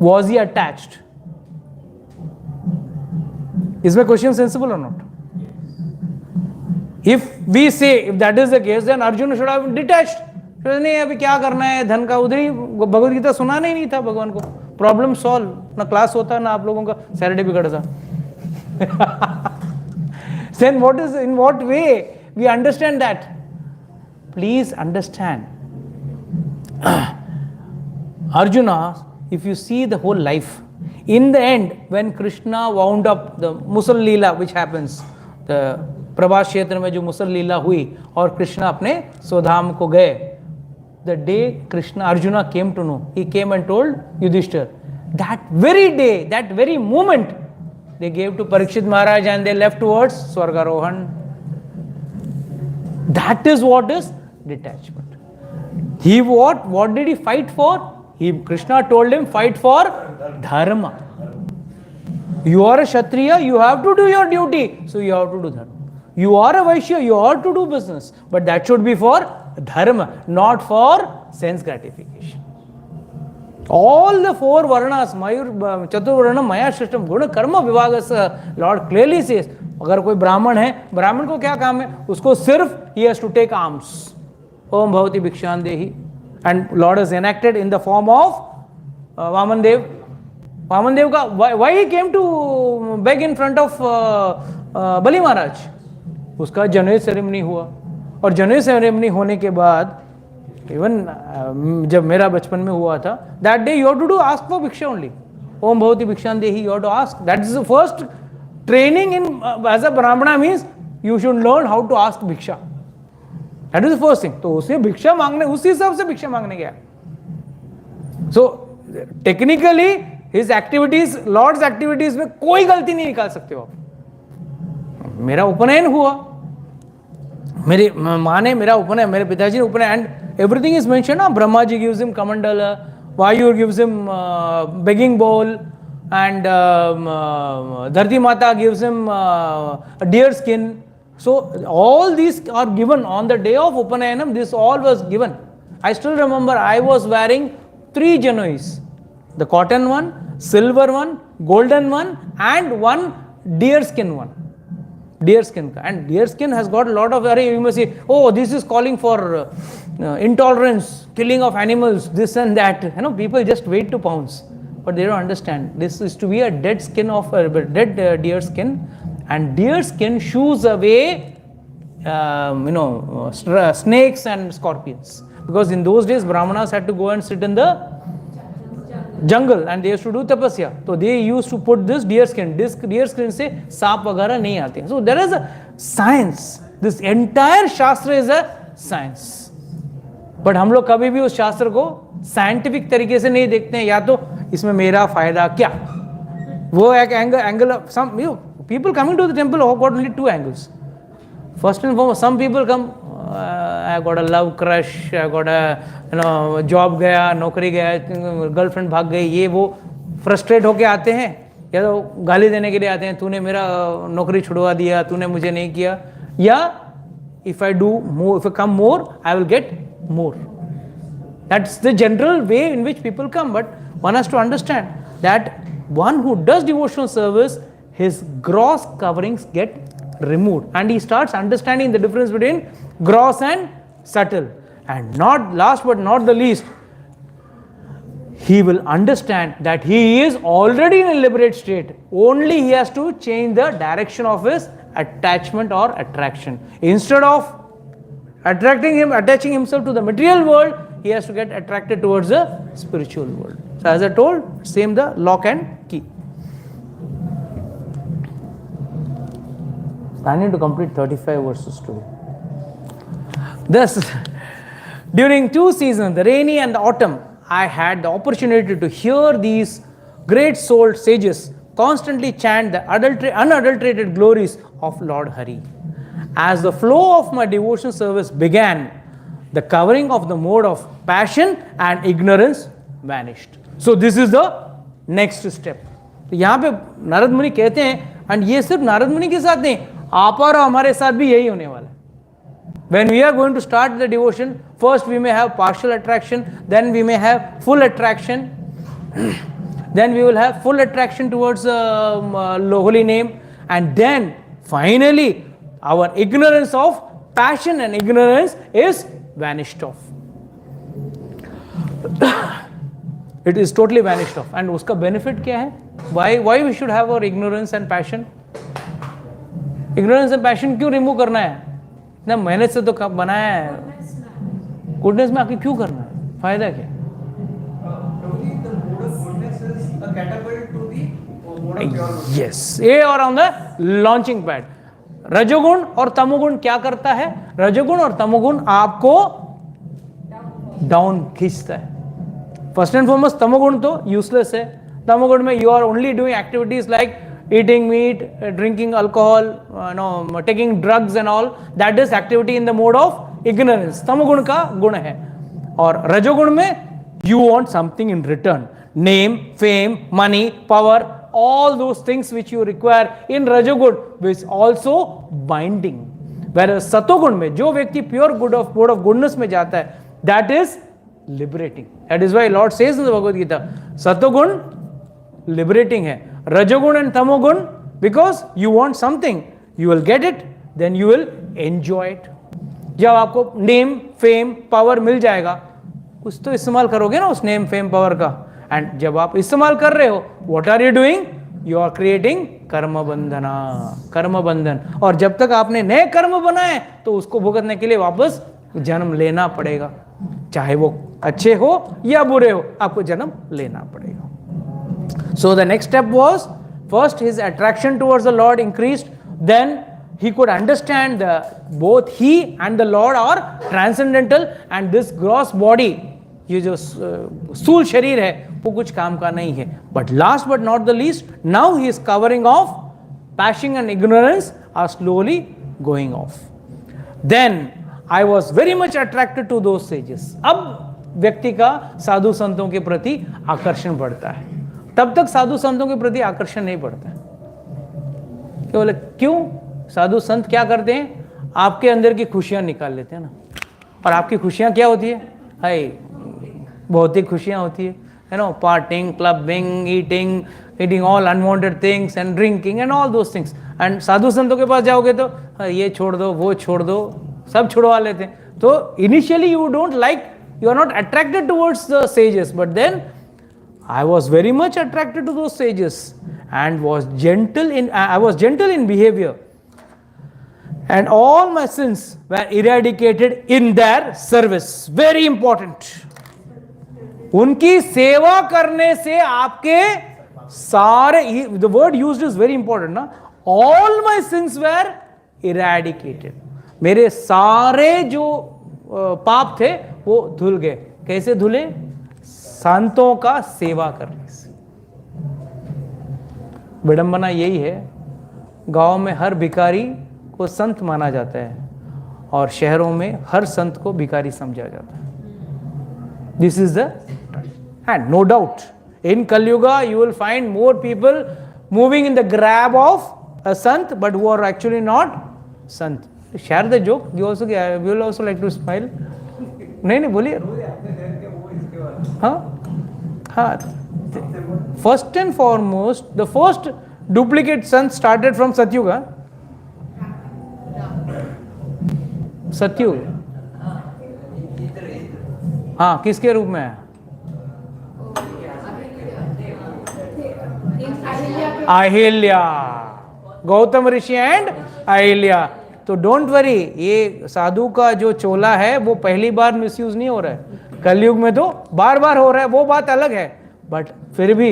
Was he attached? Is my question sensible और not? If we say if that is the case, then Arjun should have detached. नहीं अभी क्या करना है धन का, उधर ही भगवद गीता सुनाना ही नहीं था भगवान को. Problem solve. ना क्लास होता ना आप लोगों का सैटरडे बिगड़ता. Then what is, in what way we understand that? Please understand. Arjuna, if you see the whole life, in the end, when Krishna wound up the Musal Leela, which happens, the Prabhas क्षेत्र में जो मुसल लीला हुई और कृष्ण अपने स्वधाम को गए, the day Krishna, Arjuna came to know, he came and told Yudhishthir. That very day, that very moment, they gave to Parikshit Maharaj and they left towards Swargarohan. That is what is detachment. He what did he fight for? Krishna told him, fight for dharma. You are a Kshatriya, you have to do your duty, so you have to do dharma. You are a Vaishya, you have to do business, but that should be for dharma, not for sense gratification. All the four varnas, Mayur, Chaturvarna, Maya Shishtam, Guna, Karma, Vivagas, Lord clearly says, अगर कोई ब्राह्मण है, ब्राह्मण को क्या काम है? उसको सिर्फ he has to take alms. Om Bhavati Bhikshan Dehi. And Lord is enacted in the form of Vamandev. Vamandev ka, why he came to beg in front of Bali Maharaj? उसका जनोई सेरेमनी हुआ, और जनोई ceremony होने के बाद even जब मेरा बचपन में हुआ था, that day you have to do ask for भिक्षा only. Om Bhavati Bhikshan Dehi, you have to ask. That is the first training in as a Brahmana, means you should learn how to ask भिक्षा. That is the first thing. तो उसे भिक्षा मांगने, उसी हिसाब से भिक्षा मांगने गया. So technically his activities, Lord's activities में कोई गलती नहीं निकाल सकते हो आप. मेरा उपनयन हुआ, मेरी माँ ने मेरा उपनयन, मेरे पिताजी ने उपनयन, and everything is mentioned. ना Brahma ji gives him kamandala, Vayu gives him begging bowl, and Dharti Mata gives him a deer skin. So all these are given on the day of Upanayanam. This all was given. I still remember I was wearing 3 janois: the cotton one, silver one, golden one, and one deer skin one. Deer skin, and deer skin has got a lot of, you must say, oh, this is calling for intolerance, killing of animals, this and that. You know, people just wait to pounce, but they don't understand. This is to be a dead skin of dead deer skin, and deer skin shoos away, snakes and scorpions. Because in those days, Brahmanas had to go and sit in the jungle and they used to do tapasya. So they used to put this deer skin. This deer skin से सांप वगैरह नहीं आते. So there is a science. This entire शास्त्र is a science. But हम लोग कभी भी उस शास्त्र को साइंटिफिक तरीके से नहीं देखते हैं. या तो इसमें मेरा फायदा क्या, वो एक angle of some people coming to the temple have got only 2 angles. First and foremost, some people come, I got a love crush, I got a job गया, नौकरी गया, गर्लफ्रेंड भाग गई, ये वो फ्रस्ट्रेट होके आते हैं, या तो गाली देने के लिए आते हैं, तूने मेरा नौकरी छुड़वा दिया, तूने मुझे नहीं किया, या if I do more, if I come more, I will get more. That's the general way in which people come. But one has to understand that one who does devotional service, his gross coverings get removed, and he starts understanding the difference between gross and subtle. And not last but not the least, he will understand that he is already in a liberate state. Only he has to change the direction of his attachment or attraction. Instead of attaching himself to the material world, he has to get attracted towards the spiritual world. So as I told, same the lock and key. Planning to complete 35 verses today. Thus, during 2 seasons, the rainy and the autumn, I had the opportunity to hear these great souled sages constantly chant the unadulterated glories of Lord Hari. As the flow of my devotion service began, the covering of the mode of passion and ignorance vanished. So this is the next step. तो यहाँ पे नारद मुनि कहते हैं, and ये सिर्फ नारद मुनि के साथ नहीं, आप और हमारे साथ भी यही होने वाला है. When we are going to start the devotion, first we may have partial attraction, then we may have full attraction, then we will have full attraction towards holy name, and then finally our ignorance of passion and ignorance is vanished off. It is totally vanished off. And उसका benefit क्या है? Why we should have our ignorance and passion? Ignorance and passion क्यों remove करना है? इतना मेहनत से तो बनाया है. Goodness में आके क्यों करना है? फायदा क्या? The mode of goodness is a catapult to the mode of pure goodness. Yes. ये और on the launching pad. रजोगुण और तमोगुण क्या करता है? रजोगुण और तमोगुण आपको डाउन खींचता है. फर्स्ट एंड फॉरमोस्ट तमोगुण तो यूजलेस है. तमोगुण में you are only doing activities like eating meat, drinking alcohol, taking drugs and all. That is activity in the mode of ignorance. तमोगुण का गुण है. और रजोगुण में you want something in return. Name, fame, money, power, all those things which you require in rajogun, which also binding. Whereas सतोगुण में जो व्यक्ति pure good of mode of goodness में जाता है, that is liberating. That is why Lord says in the Bhagavad Gita, सतोगुण liberating है. Rajogun and tamogun, because you want something, you will get it, then you will enjoy it. जब आपको name fame power मिल जाएगा, कुछ तो इस्तेमाल करोगे ना उस नेम फेम पावर का. एंड जब आप इस्तेमाल कर रहे हो, what are you doing? You are creating कर्म बंधना, कर्म बंधन. और जब तक आपने नए कर्म बनाए तो उसको भुगतने के लिए वापस जन्म लेना पड़ेगा, चाहे वो अच्छे हो या बुरे हो, आपको जन्म लेना पड़ेगा. So the next step was, first his attraction towards the Lord increased, then he could understand that both he and the Lord are transcendental, and this gross body, ये जो स्थूल शरीर है वो कुछ काम का नहीं है. But last but not the least, now he is covering off, passion and ignorance are slowly going off. Then I was very much attracted to those sages. अब व्यक्ति का साधु संतों के प्रति आकर्षण बढ़ता है. तब तक साधु संतों के प्रति आकर्षण नहीं बढ़ता है. बोले क्यों? साधु संत क्या करते हैं? आपके अंदर की खुशियां निकाल लेते हैं ना. और आपकी खुशियां क्या होती है? हाय, भौतिक खुशियां होती है, partying, clubbing, eating all unwanted things and drinking and all those things. And साधु संतों के पास जाओगे तो ये छोड़ दो, वो छोड़ दो, सब छुड़वा लेते हैं. तो initially you don't like, you are not attracted towards the sages, but then I was very much attracted to those sages and was gentle in behavior, and all my sins were eradicated in their service. Very important. उनकी सेवा करने से आपके सारे, the word used is very important ना. All my sins were eradicated. मेरे सारे जो पाप थे वो धुल गए. कैसे धुले? संतों का सेवा करने से. विडंबना यही है, गांव में हर भिखारी को संत माना जाता है और शहरों में हर संत को भिखारी समझा जाता है. This is the and no doubt in Kalyuga you will find more people moving in the grab of a sant but who are actually not sant. Share the joke. You also will also like to smile. नहीं बोलिए. हाँ हाँ. First and foremost the first duplicate sant started from Satyug. Satyug. हाँ, किसके रूप में है? Ahilya. Gautam Rishi and Ahilya. तो डोंट वरी, ये साधु का जो चोला है वो पहली बार मिसयूज नहीं हो रहा है. कलयुग में तो बार बार हो रहा है, वो बात अलग है. बट फिर भी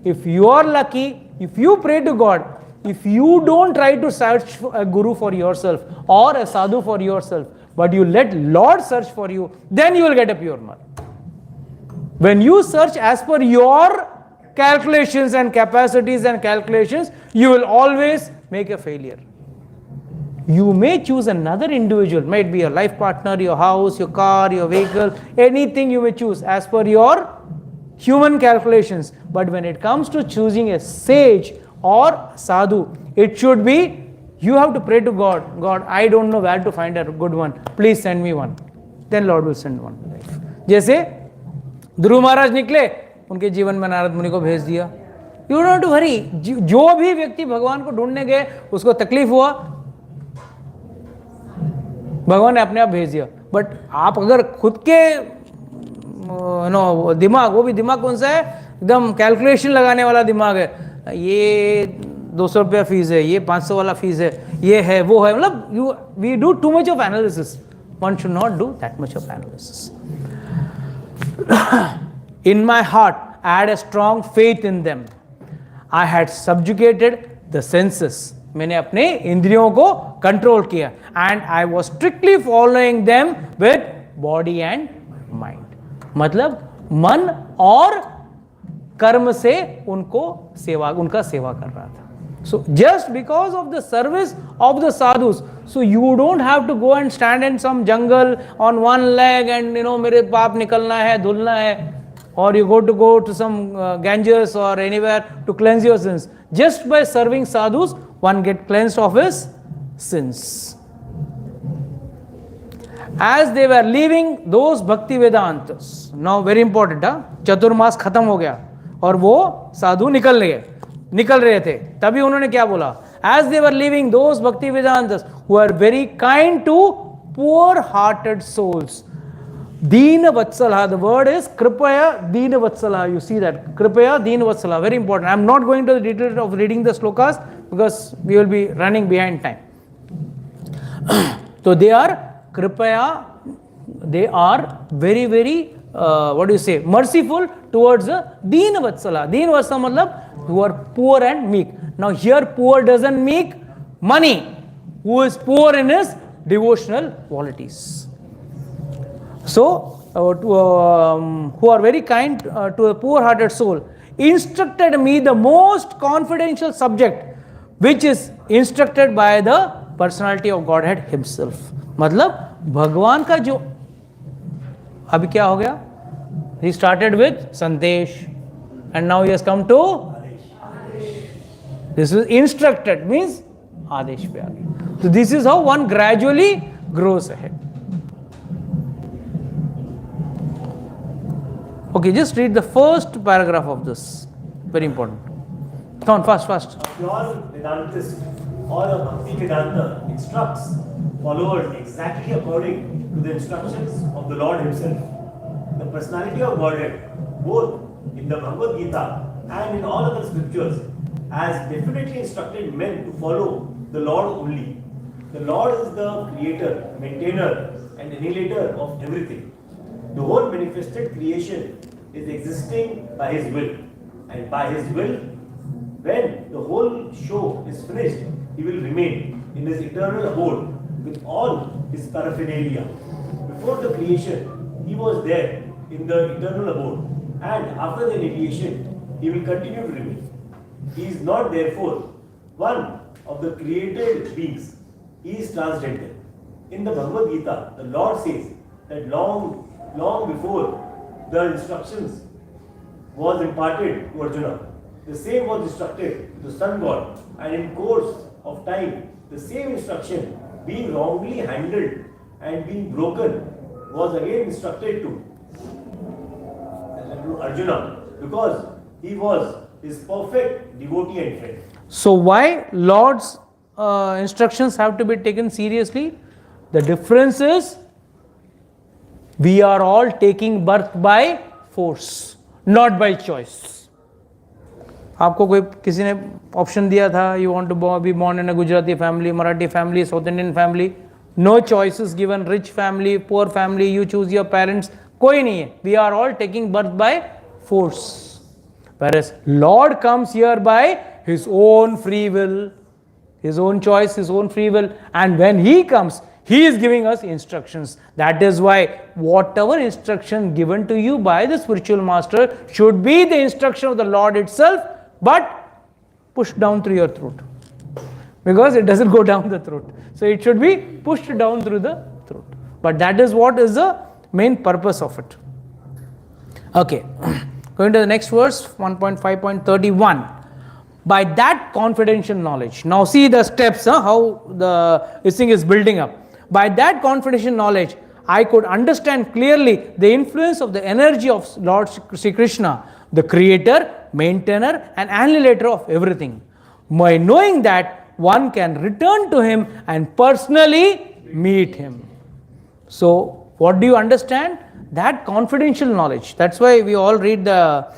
if you are lucky, if you pray to God, if you don't try to search a guru for yourself और a sadhu for yourself, but you let Lord search for you, then you will get a pure mark. When you search as per your calculations and capacities and calculations, you will always make a failure. You may choose another individual, might be your life partner, your house, your car, your vehicle, anything you may choose as per your human calculations. But when it comes to choosing a sage or sadhu, it should be, you have to pray to God. God, I don't know where to find a good one. Please send me one. Then Lord will send one. जैसे ध्रुव महाराज निकले, उनके जीवन में नारद मुनि को भेज दिया. You don't have to worry. जो भी व्यक्ति भगवान को ढूंढने गए, उसको तकलीफ हुआ, भगवान ने अपने आप भेज दिया. बट आप अगर खुद के दिमाग, वो भी दिमाग कौन सा है? एकदम कैलकुलेशन लगाने वाला दिमाग है. ये 200 रुपया फीस है, ये 500 वाला फीस है, ये है, वो है, मतलब we do too much of analysis. One should not do that much of analysis. In my heart, I had a strong faith in them. I had subjugated the senses. मैंने अपने इंद्रियों को कंट्रोल किया. And I was strictly following them with body and mind. मतलब मन और कर्म से उनका सेवा कर रहा था. So just because of the service of the sadhus, so you don't have to go and stand in some jungle on one leg and मेरे पाप निकलना है, धुलना है, or you go to some Ganges or anywhere to cleanse your sins. Just by serving sadhus, one get cleansed of his sins. As they were leaving those Bhakti Vedantas, now very important, चतुर्मास खत्म हो गया और वो साधु निकल रहे थे, तभी उन्होंने क्या बोला? As they were leaving those Bhakti Vedantas who are very kind to poor hearted souls. Deena Vatsala, the word is Kripaya Deena Vatsala. You see that? Kripaya Deena Vatsala, very important. I am not going to the details of reading the slokas because we will be running behind time. So they are Kripaya, they are very, very, merciful towards the Deena Vatsala. Deena Vatsala matlab who are poor and meek. Now here poor doesn't mean money. Who is poor in his devotional qualities. So, who are very kind to a poor-hearted soul, instructed me the most confidential subject, which is instructed by the personality of Godhead himself. मतलब भगवान का जो अभी क्या हो गया? He started with Sandesh and now he has come to this is instructed, means Adesh pe aa gaya. So this is how one gradually grows ahead. Okay, just read the first paragraph of this. Very important. Come on, fast. A pure Vedantist or a Bhakti Vedanta instructs followers exactly according to the instructions of the Lord himself. The personality of Godhead, both in the Bhagavad Gita and in all other scriptures, has definitely instructed men to follow the Lord only. The Lord is the creator, maintainer and annihilator of everything. The whole manifested creation is existing by his will, and by his will, when the whole show is finished, he will remain in his eternal abode with all his paraphernalia. Before the creation, he was there in the eternal abode, and after the annihilation, he will continue to remain. He is not therefore one of the created beings. He is transcendental. In the Bhagavad Gita, the Lord says that long before the instructions was imparted to Arjuna, the same was instructed to the sun god, and in course of time, the same instruction being wrongly handled and being broken was again instructed to Arjuna because he was his perfect devotee and friend. So why Lord's instructions have to be taken seriously? The difference is we are all taking birth by force, not by choice. आपको कोई किसी ने option दिया था, you want to be born in a Gujarati family, Marathi family, South Indian family, no choices given, rich family, poor family, you choose your parents, कोई नहीं है. We are all taking birth by force. Whereas Lord comes here by his own free will, his own choice, his own free will, and when he comes, he is giving us instructions. That is why whatever instruction given to you by the spiritual master should be the instruction of the Lord itself, but pushed down through your throat. Because it doesn't go down the throat. So it should be pushed down through the throat. But that is what is the main purpose of it. Okay. Going to the next verse, 1.5.31. By that confidential knowledge. Now see the steps, how this thing is building up. By that confidential knowledge, I could understand clearly the influence of the energy of Lord Sri Krishna, the creator, maintainer and annihilator of everything. By knowing that, one can return to him and personally meet him. So, what do you understand? That confidential knowledge. That's why we all read the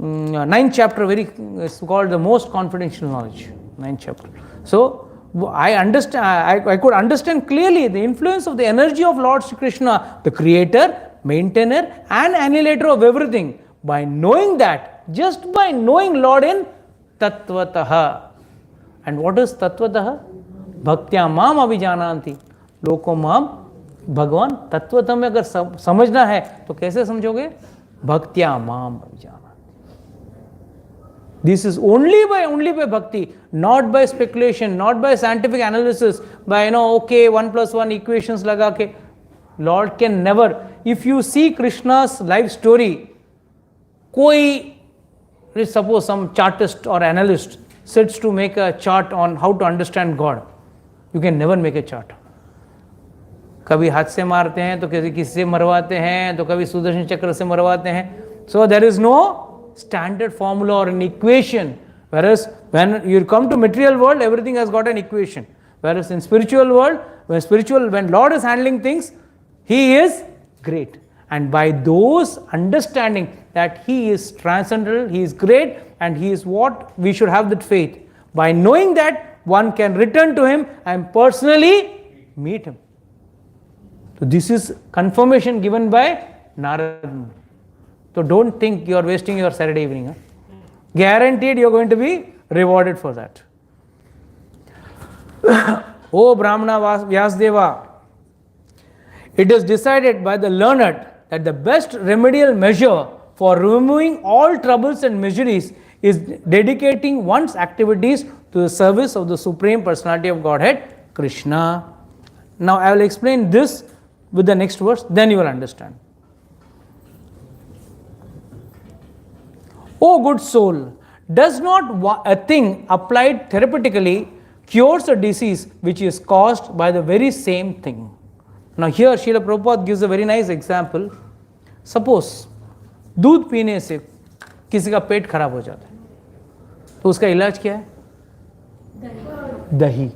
9th chapter, it's called the most confidential knowledge. 9th chapter. So, I understand. I could understand clearly the influence of the energy of Lord Sri Krishna, the creator, maintainer and annihilator of everything. By knowing that, just by knowing Lord in Tattvataha. And what is Tattvataha? Bhaktya mam abhijananti. Loko mam भगवान तत्वतः में अगर समझना है तो कैसे समझोगे? भक्त्या माम जाना. This is only by bhakti, not by speculation, not by scientific analysis, by okay 1 + 1 equations laga ke. Lord can never. If you see Krishna's life story, koi, let's suppose some chartist or analyst sits to make a chart on how to understand God, you can never make a chart. कभी हाथ से मारते हैं तो किसी से मरवाते हैं, तो कभी सुदर्शन चक्र से मरवाते हैं. So there is no standard formula or an equation, whereas when you come to material world, everything has got an equation, whereas in spiritual world, when Lord is handling things, he is great, and by those understanding that he is transcendental, he is great, and he is what we should have that faith. By knowing that, one can return to him and personally meet him. So this is confirmation given by Narad Muni. So don't think you are wasting your Saturday evening. Huh? Guaranteed you are going to be rewarded for that. O Brahmana Vyasdeva, it is decided by the learned that the best remedial measure for removing all troubles and miseries is dedicating one's activities to the service of the Supreme Personality of Godhead, Krishna. Now I will explain this with the next verse, then you will understand. O good soul, does not a thing applied therapeutically cures a disease which is caused by the very same thing? Now here Srila Prabhupada gives a very nice example. Suppose दूध पीने से किसी का पेट खराब हो जाता है, तो उसका इलाज क्या है? दही.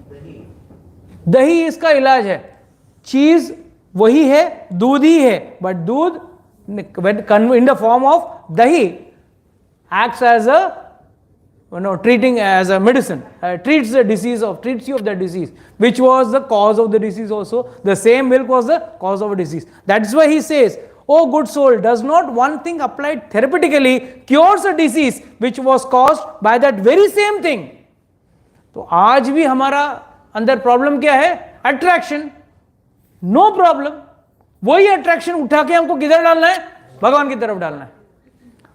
दही इसका इलाज है. चीज वही है, दूध ही है, बट दूध in the form of dahi acts as a treating as a medicine, treats you of the disease, which was the cause of the disease also. The same milk was the cause of a disease. That's why he says, O good soul, does not one thing applied therapeutically cures a disease which was caused by that very same thing? तो आज भी हमारा अंदर problem क्या है? Attraction. No problem. वही attraction उठा के हमको किधर डालना है? भगवान की तरफ डालना है.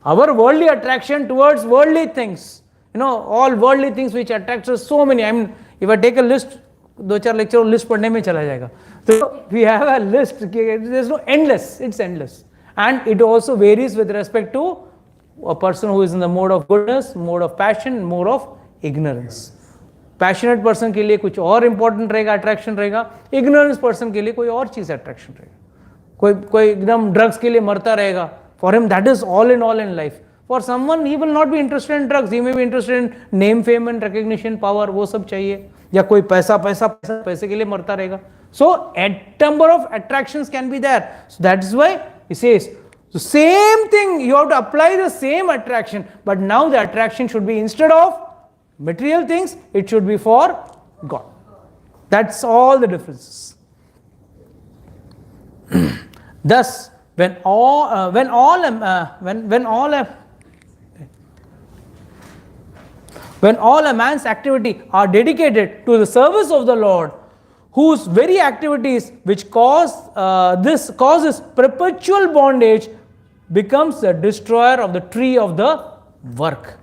Our worldly attraction towards worldly things, all worldly things which attracts us so many. I mean, if I take a list, 2-4 lecture list पढ़ने में चला जाएगा. So we have a list. There's no endless. It's endless, and it also varies with respect to a person who is in the mode of goodness, mode of passion, mode of ignorance. Passionate person के लिए कुछ और important रहेगा, attraction रहेगा. Ignorance person के लिए कोई और चीज अट्रैक्शन रहेगा. कोई एकदम ड्रग्स के लिए मरता रहेगा. For him that is all in life. For someone he will not be interested in drugs, he may be interested in name, fame and recognition, power, वो सब चाहिए. या कोई पैसे के लिए मरता रहेगा. So eight number of attractions can be there. So that is why he says the same thing, you have to apply the same attraction, but now the attraction should be, instead of material things, it should be for God. That's all the differences. Thus, when all a man's activity are dedicated to the service of the Lord, whose very activities which causes perpetual bondage, becomes the destroyer of the tree of the work.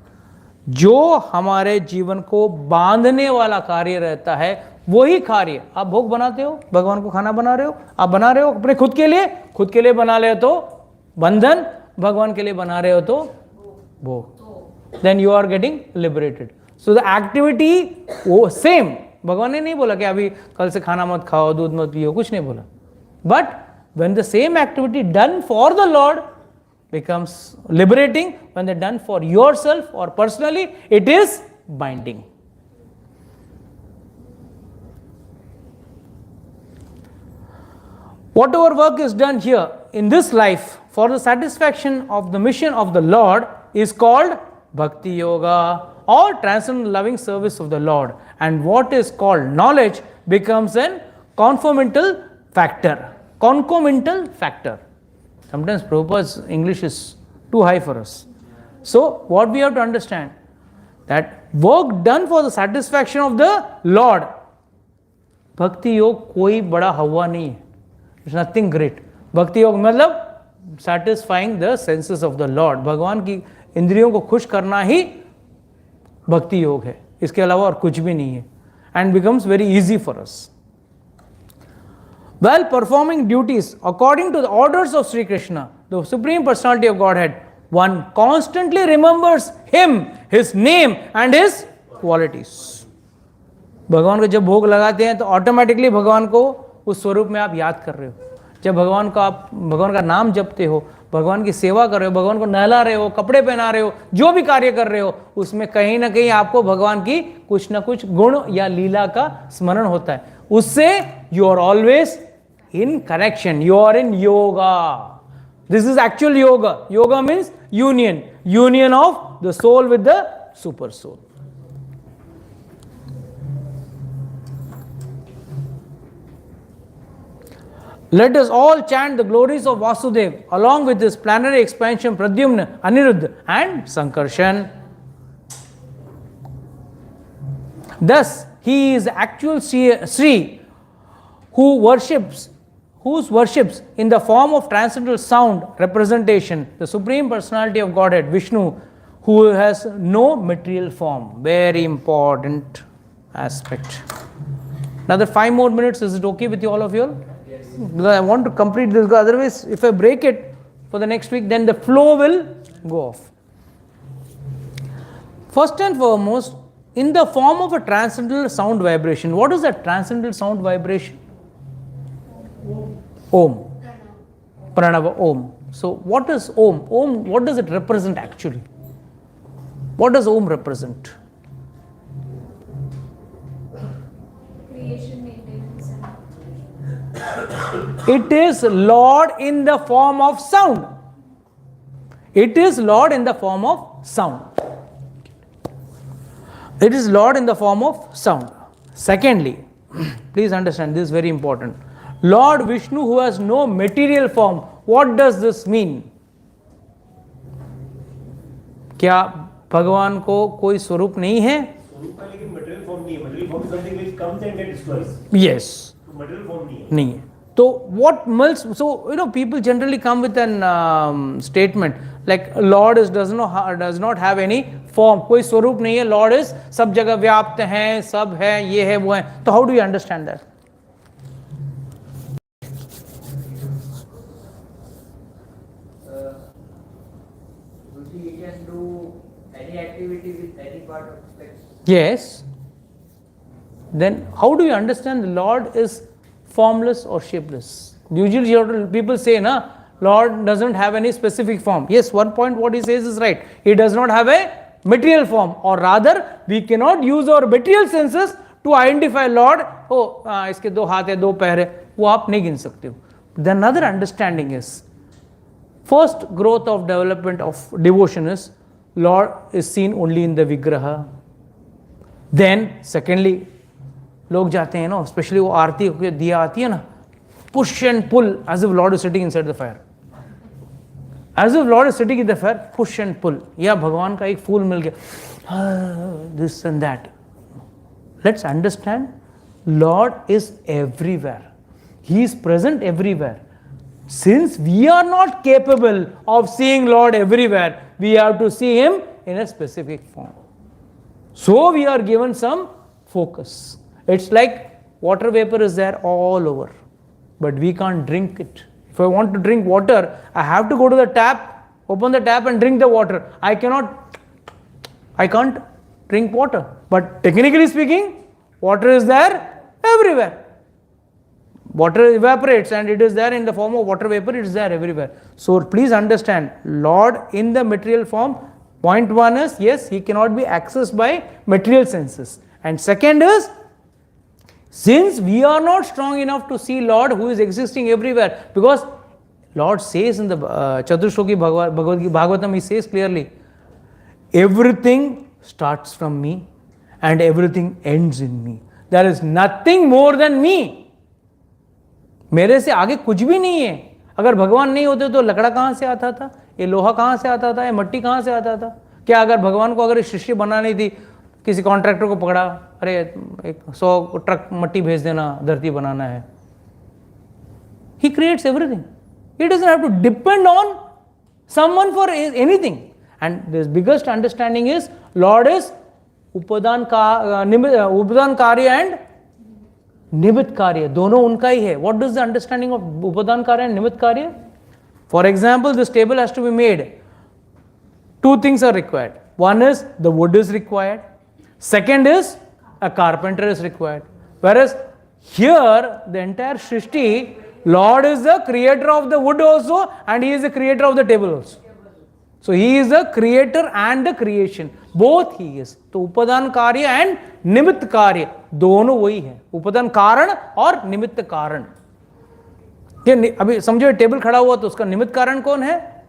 जो हमारे जीवन को बांधने वाला कार्य रहता है, वही कार्य. आप भोग बनाते हो, भगवान को खाना बना रहे हो, आप बना रहे हो अपने खुद के लिए बना रहे हो तो बंधन, भगवान के लिए बना रहे हो तो भोग. Then you are getting liberated. So the activity वो same. भगवान ने नहीं बोला कि अभी कल से खाना मत खाओ, दूध मत पियो, कुछ नहीं बोला. But when the same activity done for the Lord becomes liberating, when they're done for yourself or personally, it is binding. Whatever work is done here in this life for the satisfaction of the mission of the Lord is called Bhakti Yoga, or transcendental loving service of the Lord. And what is called knowledge becomes an concomitant factor. Sometimes Prabhupada's English is too high for us. So what we have to understand, that work done for the satisfaction of the Lord, Bhakti Yoga कोई बड़ा हवा नहीं है. It's nothing great. भक्ति योग मतलब satisfying the senses of the Lord. भगवान की इंद्रियों को खुश करना ही भक्ति योग है, इसके अलावा और कुछ भी नहीं है. And becomes very easy for us. While performing duties according to the orders of Sri Krishna, the Supreme Personality of Godhead, one constantly remembers Him, His name and His qualities. भगवान को जब भोग लगाते हैं तो ऑटोमेटिकली भगवान को उस स्वरूप में आप याद कर रहे हो. जब भगवान का नाम जपते हो, भगवान की सेवा कर रहे हो, भगवान को नहला रहे हो, कपड़े पहना रहे हो, जो भी कार्य कर रहे हो, उसमें कहीं ना कहीं आपको भगवान की कुछ ना कुछ गुण या लीला का स्मरण होता है. उससे you are always in connection, you are in yoga. This is actual yoga. Yoga means union of the soul with the super soul. Let us all chant the glories of Vasudev along with his planetary expansion Pradyumna, Aniruddha and Sankarshan. Thus, he is actual Sri whose worships in the form of transcendental sound representation, the Supreme Personality of Godhead, Vishnu, who has no material form. Very important aspect. Another 5 more minutes. Is it okay with you, all of you all? Because I want to complete this, otherwise if I break it for the next week, then the flow will go off. First and foremost, in the form of a transcendental sound vibration. What is that transcendental sound vibration? Om. Pranava Om. So what is Om? Om, what does it represent actually? What does Om represent? Creation, maintenance, and It is Lord in the form of sound. It is Lord in the form of sound. It is Lord in the form of sound. Secondly, please understand, this is very important. Lord Vishnu who has no material form. What does this mean? क्या भगवान को कोई स्वरूप नहीं है? स्वरूप है लेकिन material form नहीं है. Material form is something which comes and gets destroyed. Yes. Material form नहीं है. नहीं है. So what else? So people generally come with an statement like Lord does not have any form. कोई स्वरूप नहीं है. Lord is सब जगह व्याप्त है, सब है, ये है, वो है. तो how do you understand that? He can do any activity with any part of flesh. Yes. Then how do you understand the Lord is formless or shapeless? Usually people say, na, Lord doesn't have any specific form. Yes, one point what he says is right. He does not have a material form, or rather we cannot use our material senses to identify Lord. Oh, इसके 2 हाथ है, 2 पैर है, वो आप नहीं गिन सकते हो. The another understanding is, first growth of development of devotion is Lord is seen only in the vigraha. Then secondly, लोग जाते हैं ना, स्पेशली वो आरती दिया आती है ना, push and pull as if Lord is sitting inside the fire. As if Lord is sitting in the fire, push and pull. या भगवान का एक फूल मिल गया, this and that. Let's understand, Lord is everywhere. He is present everywhere. Since we are not capable of seeing Lord everywhere, we have to see Him in a specific form. So we are given some focus. It's like water vapor is there all over, but we can't drink it. If I want to drink water, I have to go to the tap, open the tap and drink the water. I can't drink water. But technically speaking, water is there everywhere. Water evaporates and it is there in the form of water vapor, it is there everywhere. So please understand, Lord in the material form, point 1 is, yes, He cannot be accessed by material senses. And second is, since we are not strong enough to see Lord who is existing everywhere, because Lord says in the Chaturshloki Bhagavatam, He says clearly, everything starts from me and everything ends in me. There is nothing more than me. मेरे से आगे कुछ भी नहीं है. अगर भगवान नहीं होते तो लकड़ा कहाँ से आता था, ये लोहा कहाँ से आता था, ये मट्टी कहाँ से आता था? क्या अगर भगवान को अगर सृष्टि बनानी थी, किसी कॉन्ट्रैक्टर को पकड़ा, अरे एक 100 ट्रक मट्टी भेज देना, धरती बनाना है, He creates everything. He doesn't have to depend on someone for anything. And the biggest understanding is Lord is upadan karya and nimit karya. Dono unka hi hai. What is the understanding of upadan karya and nimit karya? For example, this table has to be made. Two things are required. One is the wood is required. Second is a carpenter is required. Whereas here, the entire Shrishti, Lord is the creator of the wood also, and He is the creator of the table also. So He is the creator and the creation. Both He is. तो उपादान कार्य and निमित्त कार्य दोनों वही है. उपादान कारण और निमित्त कारण. ये अभी समझो टेबल खड़ा हुआ तो उसका निमित्त कारण कौन है?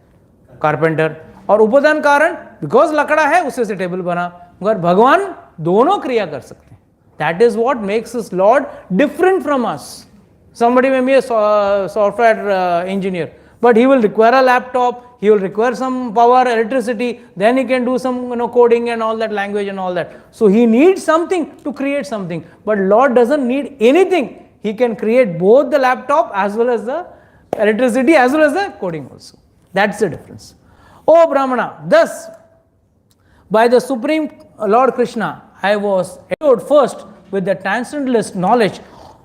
कारपेंटर. और उपादान कारण बिकॉज लकड़ा है उससे से टेबल बना. मगर भगवान दोनों क्रिया कर सकते हैं. That is what makes His Lord different from us. Somebody may be a software engineer, but he will require a laptop, he will require some power, electricity, then he can do some coding and all that, language and all that. So he needs something to create something, but Lord doesn't need anything. He can create both the laptop as well as the electricity as well as the coding also. That's the difference. Oh Brahmana, thus by the Supreme Lord Krishna, I was endowed first with the transcendentalist knowledge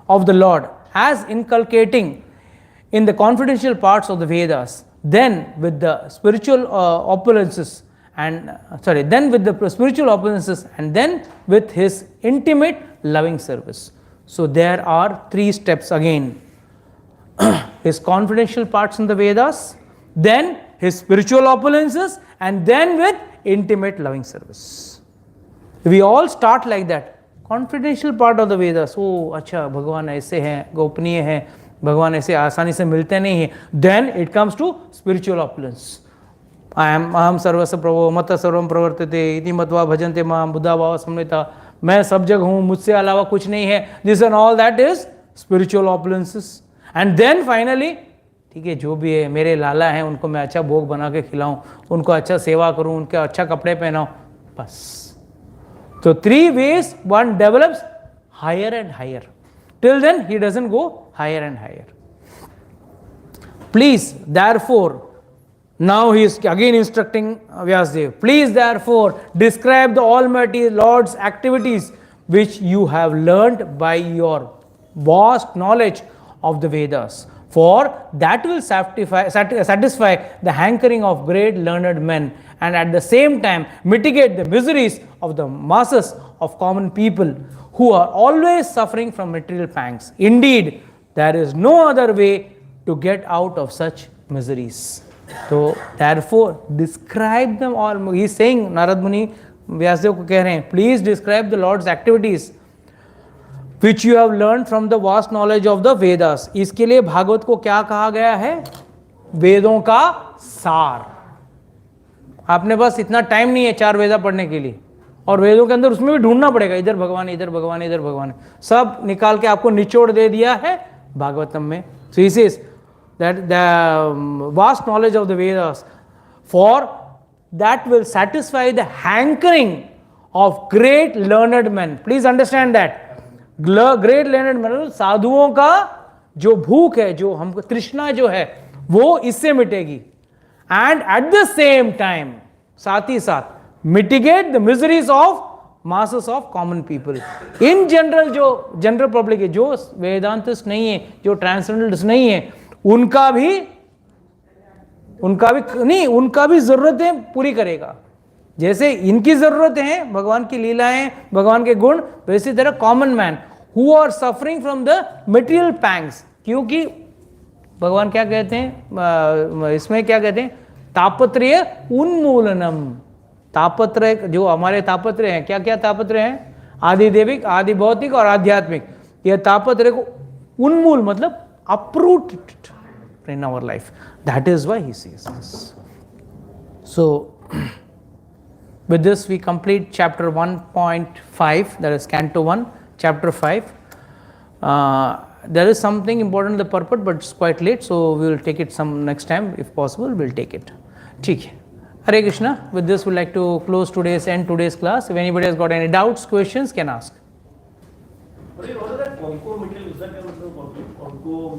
of the Lord as inculcating in the confidential parts of the Vedas, then with the spiritual opulences and then with the spiritual opulences, and then with His intimate loving service. So there are three steps again. His confidential parts in the Vedas, then His spiritual opulences, and then with intimate loving service. We all start like that. Confidential part of the Vedas. ओ अच्छा भगवान ऐसे हैं, गोपनीय हैं, भगवान ऐसे आसानी से मिलते नहीं हैं. Then it comes to spiritual opulence. अहम सर्वस्व प्रभो मत सर्वम प्रवर्तते इति मत्वा भजन्ते मां बुद्धा भाव सम्मिता. मैं सब जगह हूँ, मुझसे अलावा कुछ नहीं है. This and all that is spiritual opulences. And then finally ठीक है जो भी है मेरे लाला हैं उनको मैं अच्छा भोग बना के खिलाऊं, उनको अच्छा सेवा करूं, उनके अच्छा कपड़े पहनाऊं, बस. So three ways one develops higher and higher. Till then he doesn't go higher and higher. Please therefore, now he is again instructing Vyasdev, please therefore describe the Almighty Lord's activities which you have learned by your vast knowledge of the Vedas. For that will satisfy the hankering of great learned men, and at the same time mitigate the miseries of the masses of common people who are always suffering from material pangs. Indeed, there is no other way to get out of such miseries. So, therefore, describe them all. He is saying, Narad Muni, Vyasdev को कह रहे हैं, please describe the Lord's activities which you have learned from the vast knowledge of the Vedas. इसके लिए भागवत को क्या कहा गया है? वेदों का सार. आपने बस इतना टाइम नहीं है 4 वेदा पढ़ने के लिए, और वेदों के अंदर उसमें भी ढूंढना पड़ेगा, इधर भगवान इधर भगवान इधर भगवान, सब निकाल के आपको निचोड़ दे दिया है भागवतम में. So he says that the vast knowledge of the Vedas, for that will satisfy the hankering of great learned men. Please understand that. Great learned men, साधुओं का जो भूख है, जो हमको तृष्णा जो है, वो इससे मिटेगी. And at the same time, साथ ही साथ mitigate the miseries of masses of common people. In general, जो जनरल पब्लिक है, जो वेदांतिस्ट नहीं है, जो ट्रांसेंडेंटलिस्ट नहीं है, उनका भी जरूरतें पूरी करेगा. जैसे इनकी जरूरतें हैं, भगवान की लीलाएं, भगवान के गुण, वैसी तरह common man who are suffering from the material pangs. क्योंकि भगवान क्या कहते हैं इसमें, क्या कहते हैं? तापत्रय उन्मूलनम. तापत्रय जो हमारे तापत्रय हैं, क्या क्या तापत्रय हैं? आदि देविक, आदि भौतिक और आध्यात्मिक. यह तापत्रय को उन्मूल मतलब uproot in our life. That is why he says this. So with this we complete chapter 1.5, that is canto 1, chapter 5. There is something important in the purport, but it's quite late, so we will take it some next time. If possible, we'll take it. ठीक है. Hare Krishna. With this, we'd like to close today's class. If anybody has got any doubts, questions, can ask. But you know that conco material, is that क्या मतलब conco